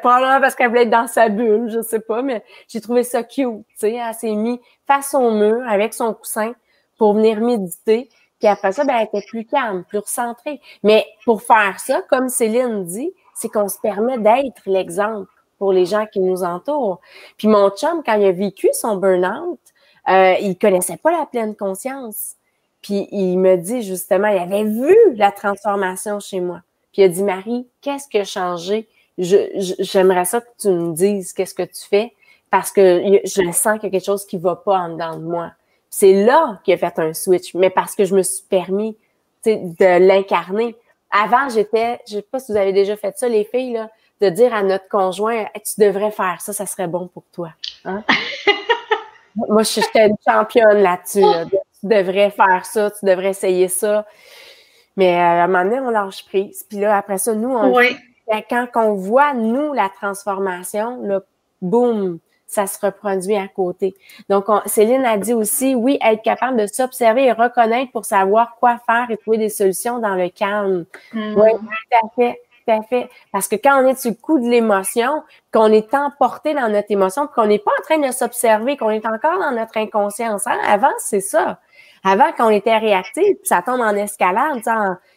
Probablement parce qu'elle voulait être dans sa bulle, je sais pas, mais j'ai trouvé ça cute. Tu sais, elle s'est mis face au mur avec son coussin pour venir méditer. Puis après ça, ben, elle était plus calme, plus recentrée. Mais pour faire ça, comme Céline dit, c'est qu'on se permet d'être l'exemple pour les gens qui nous entourent. Puis mon chum, quand il a vécu son burn-out, il connaissait pas la pleine conscience. Puis il me dit justement, il avait vu la transformation chez moi. Puis il a dit, Marie, qu'est-ce qui a changé? J'aimerais ça que tu me dises qu'est-ce que tu fais parce que je sens qu'il y a quelque chose qui va pas en dedans de moi. C'est là qu'il a fait un switch, mais parce que je me suis permis de l'incarner. Avant, je sais pas si vous avez déjà fait ça, les filles, là, de dire à notre conjoint, tu devrais faire ça, ça serait bon pour toi. Hein? Moi, j'étais une championne là-dessus. Là. Tu devrais faire ça, tu devrais essayer ça. Mais à un moment donné, on lâche prise. Puis là, après ça, nous, quand on voit, nous, la transformation, là, boum, ça se reproduit à côté. Donc, Céline a dit aussi, oui, être capable de s'observer et reconnaître pour savoir quoi faire et trouver des solutions dans le calme. Oui, tout à fait. Tout à fait. Parce que quand on est sur le coup de l'émotion, qu'on est emporté dans notre émotion, qu'on n'est pas en train de s'observer, qu'on est encore dans notre inconscience. Hein? Avant, c'est ça. Avant, quand on était réactif, puis ça tombe en escalade,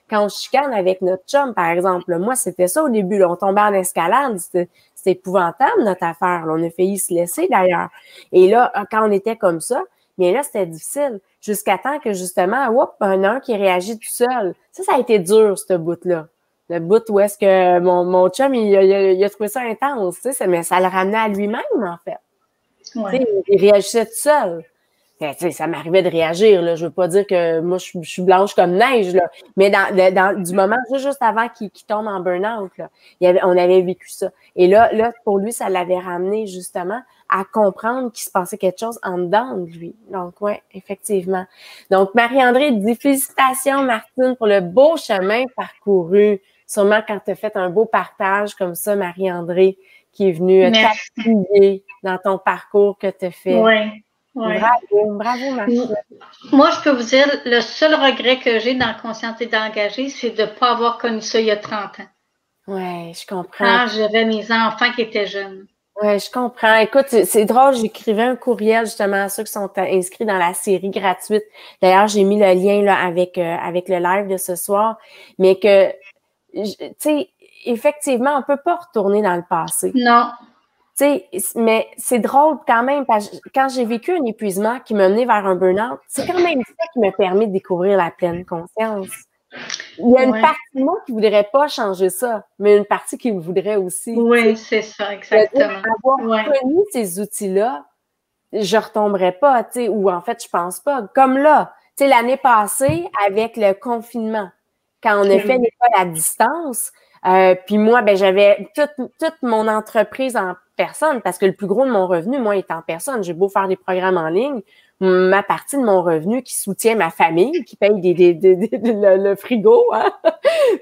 quand on chicane avec notre chum, par exemple. Moi, c'était ça au début. Là, on tombait en escalade. C'était épouvantable, notre affaire. Là. On a failli se laisser, d'ailleurs. Et là, quand on était comme ça, mais là, c'était difficile. Jusqu'à temps que, justement, un qui réagit tout seul. Ça a été dur, ce bout-là. Le bout où est-ce que mon chum, il a trouvé ça intense, tu sais, mais ça le ramenait à lui-même, en fait. Ouais. Il réagissait tout seul. Ça m'arrivait de réagir, là. Je veux pas dire que moi, je suis blanche comme neige, là. Mais du moment, juste avant qu'il tombe en burn-out, là, on avait vécu ça. Et là, pour lui, ça l'avait ramené, justement, à comprendre qu'il se passait quelque chose en dedans de lui. Donc, ouais, effectivement. Donc, Marie-André dit, félicitations, Martine, pour le beau chemin parcouru. Sûrement quand tu as fait un beau partage comme ça, Marie-André, qui est venue t'appuyer dans ton parcours que tu as fait. Oui. Ouais. Bravo, Martine. Moi, je peux vous dire, le seul regret que j'ai dans Consciente et d'engager, c'est de ne pas avoir connu ça il y a 30 ans. Oui, je comprends. Quand j'avais mes enfants qui étaient jeunes. Oui, je comprends. Écoute, c'est drôle, j'écrivais un courriel justement à ceux qui sont inscrits dans la série gratuite. D'ailleurs, j'ai mis le lien là avec le live de ce soir. Mais que, tu sais, effectivement, on peut pas retourner dans le passé. Non. Tu sais, mais c'est drôle quand même, parce que quand j'ai vécu un épuisement qui m'a mené vers un burn-out, c'est quand même ça qui m'a permis de découvrir la pleine conscience. Il y a une partie de moi qui voudrait pas changer ça, mais une partie qui voudrait aussi. Oui, c'est ça, exactement. Avoir connu ces outils-là, je retomberais pas, tu sais, ou en fait, je pense pas. Comme là, tu sais, l'année passée, avec le confinement, quand on a fait l'école à distance, puis moi, ben j'avais toute mon entreprise en personne, parce que le plus gros de mon revenu, moi, est en personne. J'ai beau faire des programmes en ligne, ma partie de mon revenu qui soutient ma famille, qui paye le frigo, hein,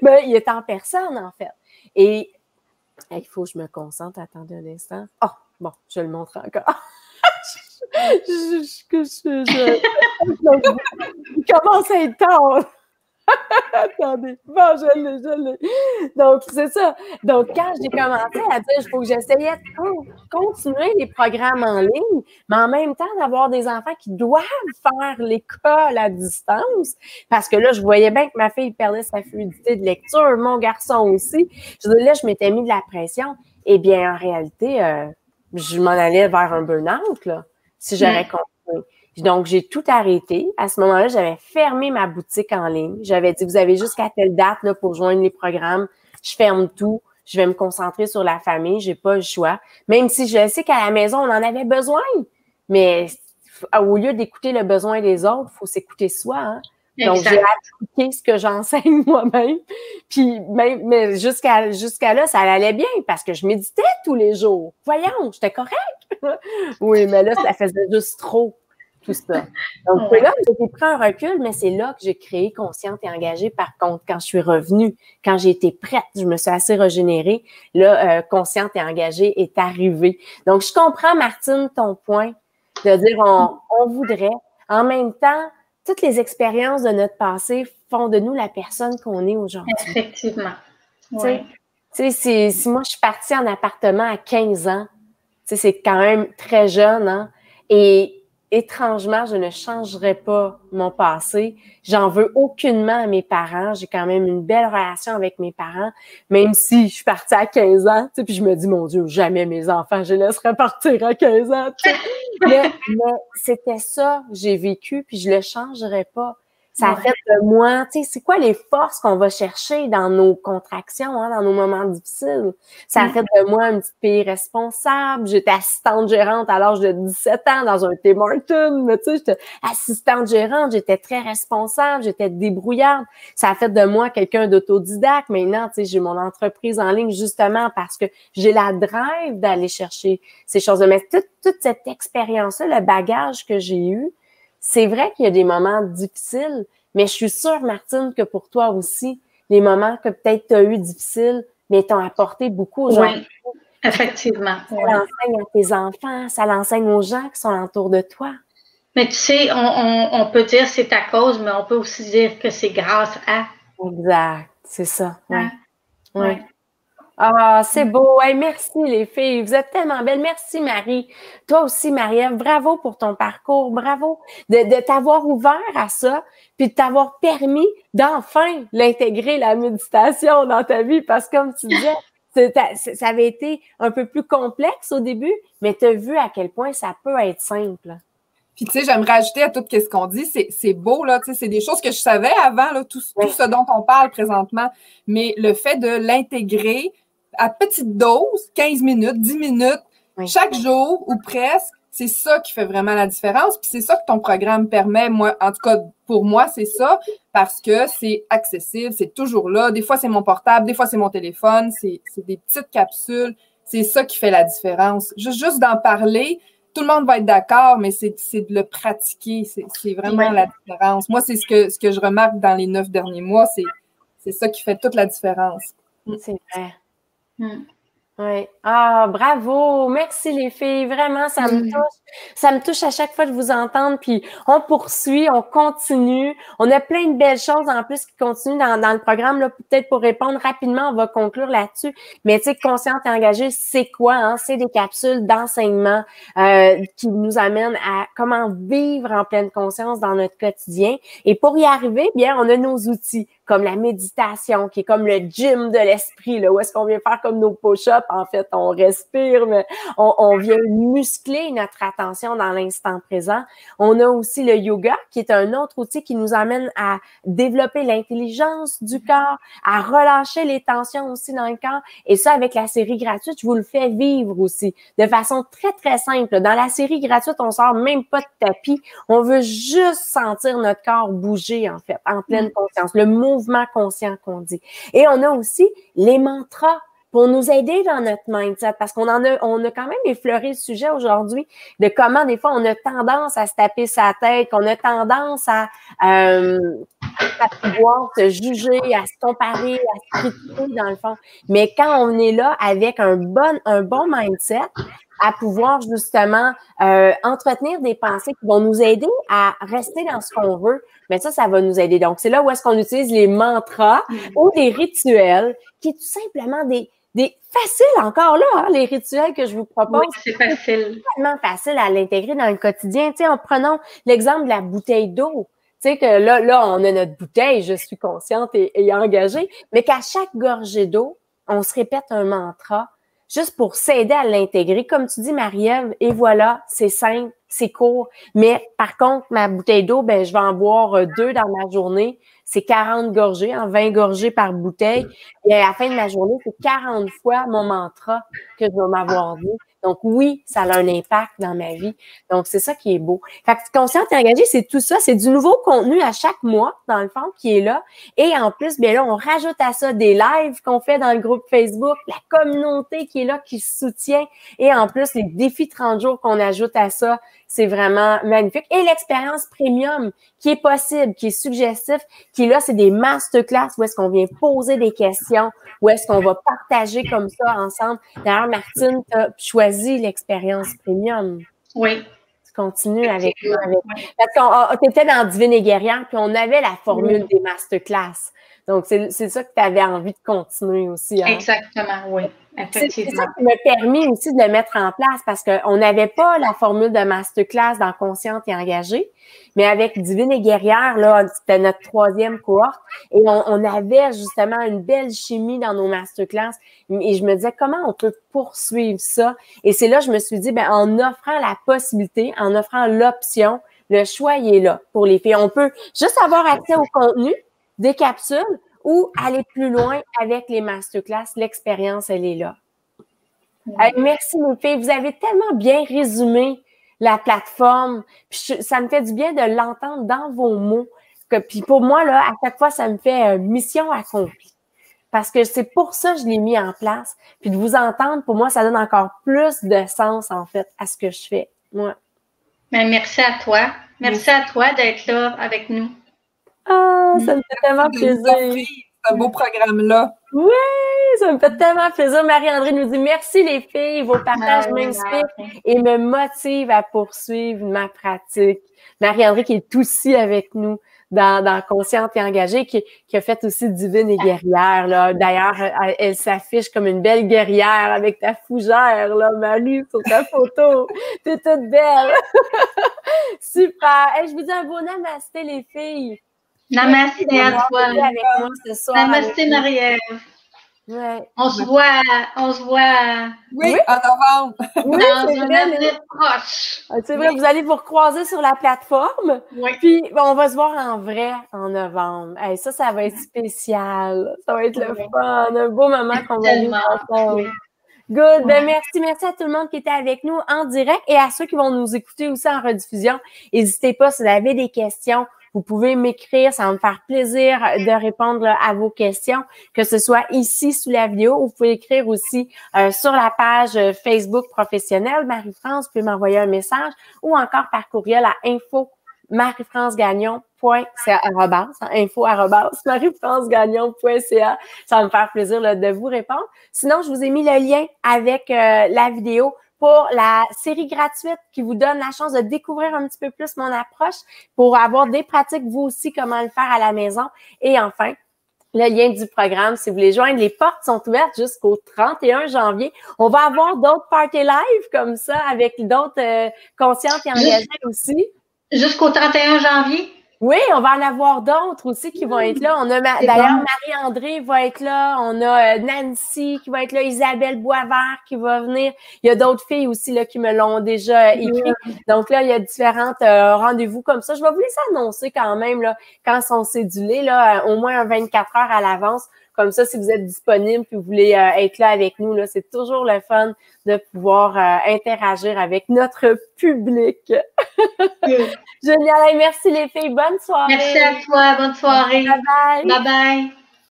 ben, il est en personne, en fait. Et il faut que je me concentre. Attendez un instant. Oh, bon, je le montre encore. Il commence à être tard. Attendez. Bon, je l'ai. Donc, c'est ça. Donc, quand j'ai commencé à dire, il faut que j'essayais de continuer les programmes en ligne, mais en même temps d'avoir des enfants qui doivent faire l'école à distance, parce que là, je voyais bien que ma fille perdait sa fluidité de lecture, mon garçon aussi. Là, je m'étais mis de la pression. Eh bien, en réalité, je m'en allais vers un burn-out, là. si j'aurais continué. Donc, j'ai tout arrêté. À ce moment-là, j'avais fermé ma boutique en ligne. J'avais dit, vous avez jusqu'à telle date là, pour joindre les programmes. Je ferme tout. Je vais me concentrer sur la famille. J'ai pas le choix. Même si je sais qu'à la maison, on en avait besoin. Mais au lieu d'écouter le besoin des autres, il faut s'écouter soi. Hein? Donc, j'ai appliqué ce que j'enseigne moi-même. Puis, mais jusqu'à là, ça allait bien parce que je méditais tous les jours. Voyons, j'étais correcte. Oui, mais là, ça faisait juste trop, tout ça. Donc, là, j'ai pris un recul, mais c'est là que j'ai créé Consciente et Engagée. Par contre, quand je suis revenue, quand j'ai été prête, je me suis assez régénérée. Là, Consciente et Engagée est arrivée. Donc, je comprends, Martine, ton point de dire on voudrait. En même temps, toutes les expériences de notre passé font de nous la personne qu'on est aujourd'hui. Effectivement. Oui. Tu sais, si moi, je suis partie en appartement à 15 ans, tu sais, c'est quand même très jeune, hein? Et étrangement, je ne changerai pas mon passé. J'en veux aucunement à mes parents. J'ai quand même une belle relation avec mes parents, même si je suis partie à 15 ans, tu sais, puis je me dis, mon Dieu, jamais mes enfants, je les laisserai partir à 15 ans, tu sais. Mais c'était ça, j'ai vécu, puis je le changerai pas. Ça a fait de moi, tu sais, c'est quoi les forces qu'on va chercher dans nos contractions, hein, dans nos moments difficiles? Ça a fait de moi une petite fille responsable. J'étais assistante gérante à l'âge de 17 ans dans un Tim Hortons, mais tu sais, j'étais assistante gérante, j'étais très responsable, j'étais débrouillarde. Ça a fait de moi quelqu'un d'autodidacte. Maintenant, tu sais, j'ai mon entreprise en ligne justement parce que j'ai la drive d'aller chercher ces choses-là. Mais toute cette expérience-là, le bagage que j'ai eu, c'est vrai qu'il y a des moments difficiles, mais je suis sûre, Martine, que pour toi aussi, les moments que peut-être tu as eu difficiles, mais t'ont apporté beaucoup aux gens. Oui, effectivement. Ça l'enseigne à tes enfants, ça l'enseigne aux gens qui sont autour de toi. Mais tu sais, on peut dire c'est à cause, mais on peut aussi dire que c'est grâce à. Exact, c'est ça. Oui. Hein? Oui. Ouais. Ah, c'est beau. Hey, merci les filles. Vous êtes tellement belles. Merci Marie. Toi aussi, Marie-Ève, bravo pour ton parcours. Bravo de t'avoir ouvert à ça, puis de t'avoir permis d'enfin l'intégrer, la méditation dans ta vie. Parce que comme tu disais, ça avait été un peu plus complexe au début, mais tu as vu à quel point ça peut être simple. Puis, tu sais, j'aimerais ajouter à tout ce qu'on dit, c'est beau, là, tu sais, c'est des choses que je savais avant, là, tout ce dont on parle présentement, mais le fait de l'intégrer à petite dose, 15 minutes, 10 minutes, chaque jour ou presque, c'est ça qui fait vraiment la différence, puis c'est ça que ton programme permet, moi, en tout cas, pour moi, c'est ça, parce que c'est accessible, c'est toujours là, des fois c'est mon portable, des fois c'est mon téléphone, c'est des petites capsules, c'est ça qui fait la différence. Juste d'en parler, tout le monde va être d'accord, mais c'est de le pratiquer. C'est vraiment la différence. Moi, c'est ce que je remarque dans les 9 derniers mois. C'est ça qui fait toute la différence. C'est vrai. Oui. Ah, bravo. Merci les filles. Vraiment, ça me touche. Ça me touche à chaque fois de vous entendre. Puis on poursuit, on continue. On a plein de belles choses en plus qui continuent dans le programme. Là, peut-être pour répondre rapidement, on va conclure là-dessus. Mais tu sais, Consciente et Engagée, c'est quoi? Hein? C'est des capsules d'enseignement qui nous amènent à comment vivre en pleine conscience dans notre quotidien. Et pour y arriver, bien, on a nos outils comme la méditation, qui est comme le gym de l'esprit, là, où est-ce qu'on vient faire comme nos push-ups, en fait, on respire, mais on vient muscler notre attention dans l'instant présent. On a aussi le yoga, qui est un autre outil qui nous amène à développer l'intelligence du corps, à relâcher les tensions aussi dans le corps, et ça, avec la série gratuite, je vous le fais vivre aussi, de façon très, très simple. Dans la série gratuite, on sort même pas de tapis, on veut juste sentir notre corps bouger, en fait, en pleine conscience, le mouvement conscient qu'on dit. Et on a aussi les mantras pour nous aider dans notre mindset, parce qu'on a quand même effleuré le sujet aujourd'hui de comment des fois on a tendance à se taper sa tête, qu'on a tendance à pouvoir se juger, à se comparer, à se critiquer dans le fond. Mais quand on est là avec un bon mindset, à pouvoir justement entretenir des pensées qui vont nous aider à rester dans ce qu'on veut, mais ça va nous aider. Donc, c'est là où est-ce qu'on utilise les mantras ou des rituels qui est tout simplement des faciles encore là, hein, les rituels que je vous propose. Oui, c'est facile. C'est tellement facile à l'intégrer dans le quotidien. Tu sais, en prenant l'exemple de la bouteille d'eau. Tu sais que là, on a notre bouteille, je suis consciente et engagée, mais qu'à chaque gorgée d'eau, on se répète un mantra juste pour s'aider à l'intégrer. Comme tu dis, Marie-Ève, et voilà, c'est simple, c'est court. Mais par contre, ma bouteille d'eau, ben je vais en boire 2 dans ma journée. C'est 40 gorgées, 20 gorgées par bouteille. Et à la fin de ma journée, c'est 40 fois mon mantra que je vais m'avoir dit. Donc oui, ça a un impact dans ma vie. Donc c'est ça qui est beau. Fait que Consciente et engagée, c'est tout ça. C'est du nouveau contenu à chaque mois, dans le fond, qui est là. Et en plus, bien là, on rajoute à ça des lives qu'on fait dans le groupe Facebook, la communauté qui est là, qui se soutient. Et en plus, les défis 30 jours qu'on ajoute à ça, c'est vraiment magnifique. Et l'expérience premium qui est possible, qui est suggestif, qui là, c'est des masterclass où est-ce qu'on vient poser des questions, où est-ce qu'on va partager comme ça ensemble. D'ailleurs, Martine, tu as choisi l'expérience premium. Oui. Tu continues avec nous. Parce qu'on était dans Divine et Guerrière, puis on avait la formule des masterclass. Donc, c'est ça que tu avais envie de continuer aussi. Hein? Exactement, oui. C'est ça qui m'a permis aussi de le mettre en place parce qu'on n'avait pas la formule de masterclass dans Consciente et engagée, mais avec Divine et Guerrière, là, c'était notre 3e cohorte et on avait justement une belle chimie dans nos masterclass et je me disais comment on peut poursuivre ça et c'est là que je me suis dit, ben en offrant la possibilité, en offrant l'option, le choix il est là pour les filles. On peut juste avoir accès au contenu des capsules ou aller plus loin avec les masterclass. L'expérience, elle est là. Merci, mes filles. Vous avez tellement bien résumé la plateforme. Puis ça me fait du bien de l'entendre dans vos mots. Puis pour moi, là, à chaque fois, ça me fait mission accomplie. Parce que c'est pour ça que je l'ai mis en place. Puis de vous entendre, pour moi, ça donne encore plus de sens, en fait, à ce que je fais. Ouais. Ben, merci à toi. Merci à toi d'être là avec nous. Ah, ça me fait tellement plaisir. Ce beau programme-là. Oui, ça me fait tellement plaisir. Marie-André nous dit merci les filles, vos partages m'inspirent et me motivent à poursuivre ma pratique. Marie-André qui est aussi avec nous dans Consciente et engagée, qui a fait aussi Divine et Guerrière. Là. D'ailleurs, elle s'affiche comme une belle guerrière avec ta fougère, là, Malu, sur ta photo. T'es toute belle. Super. Hey, je vous dis un beau namasté les filles. Namasté à toi. Avec moi ce soir. Namasté Marie-Ève. Ouais. On se voit. Oui, en novembre. Oui, dans un avenir proche. C'est vrai, vous allez vous recroiser sur la plateforme. Oui. Puis on va se voir en vrai en novembre. Hey, ça va être spécial. Ça va être le fun. Un beau moment qu'on va vivre ensemble. Oui. Good. Ben, merci à tout le monde qui était avec nous en direct et à ceux qui vont nous écouter aussi en rediffusion. N'hésitez pas, si vous avez des questions, vous pouvez m'écrire, ça va me faire plaisir de répondre à vos questions, que ce soit ici sous la vidéo ou vous pouvez écrire aussi sur la page Facebook professionnelle Marie-France, vous pouvez m'envoyer un message ou encore par courriel à info@marifrancegagnon.ca. Ça va me faire plaisir là, de vous répondre. Sinon, je vous ai mis le lien avec la vidéo pour la série gratuite qui vous donne la chance de découvrir un petit peu plus mon approche pour avoir des pratiques, vous aussi, comment le faire à la maison. Et enfin, le lien du programme, si vous voulez joindre, les portes sont ouvertes jusqu'au 31 janvier. On va avoir d'autres party live comme ça avec d'autres conscientes et engagées aussi. Jusqu'au 31 janvier? Oui, on va en avoir d'autres aussi qui vont être là. On a d'ailleurs Marie-André va être là. On a Nancy qui va être là, Isabelle Boisvert qui va venir. Il y a d'autres filles aussi là qui me l'ont déjà écrit. Donc là, il y a différents rendez-vous comme ça. Je vais vous laisser annoncer quand même là quand ils sont cédulés là, au moins 24 heures à l'avance. Comme ça, si vous êtes disponible et vous voulez être là avec nous, là, c'est toujours le fun de pouvoir interagir avec notre public. Génial. Merci les filles. Bonne soirée. Merci à toi. Bonne soirée. Bye bye. Bye bye.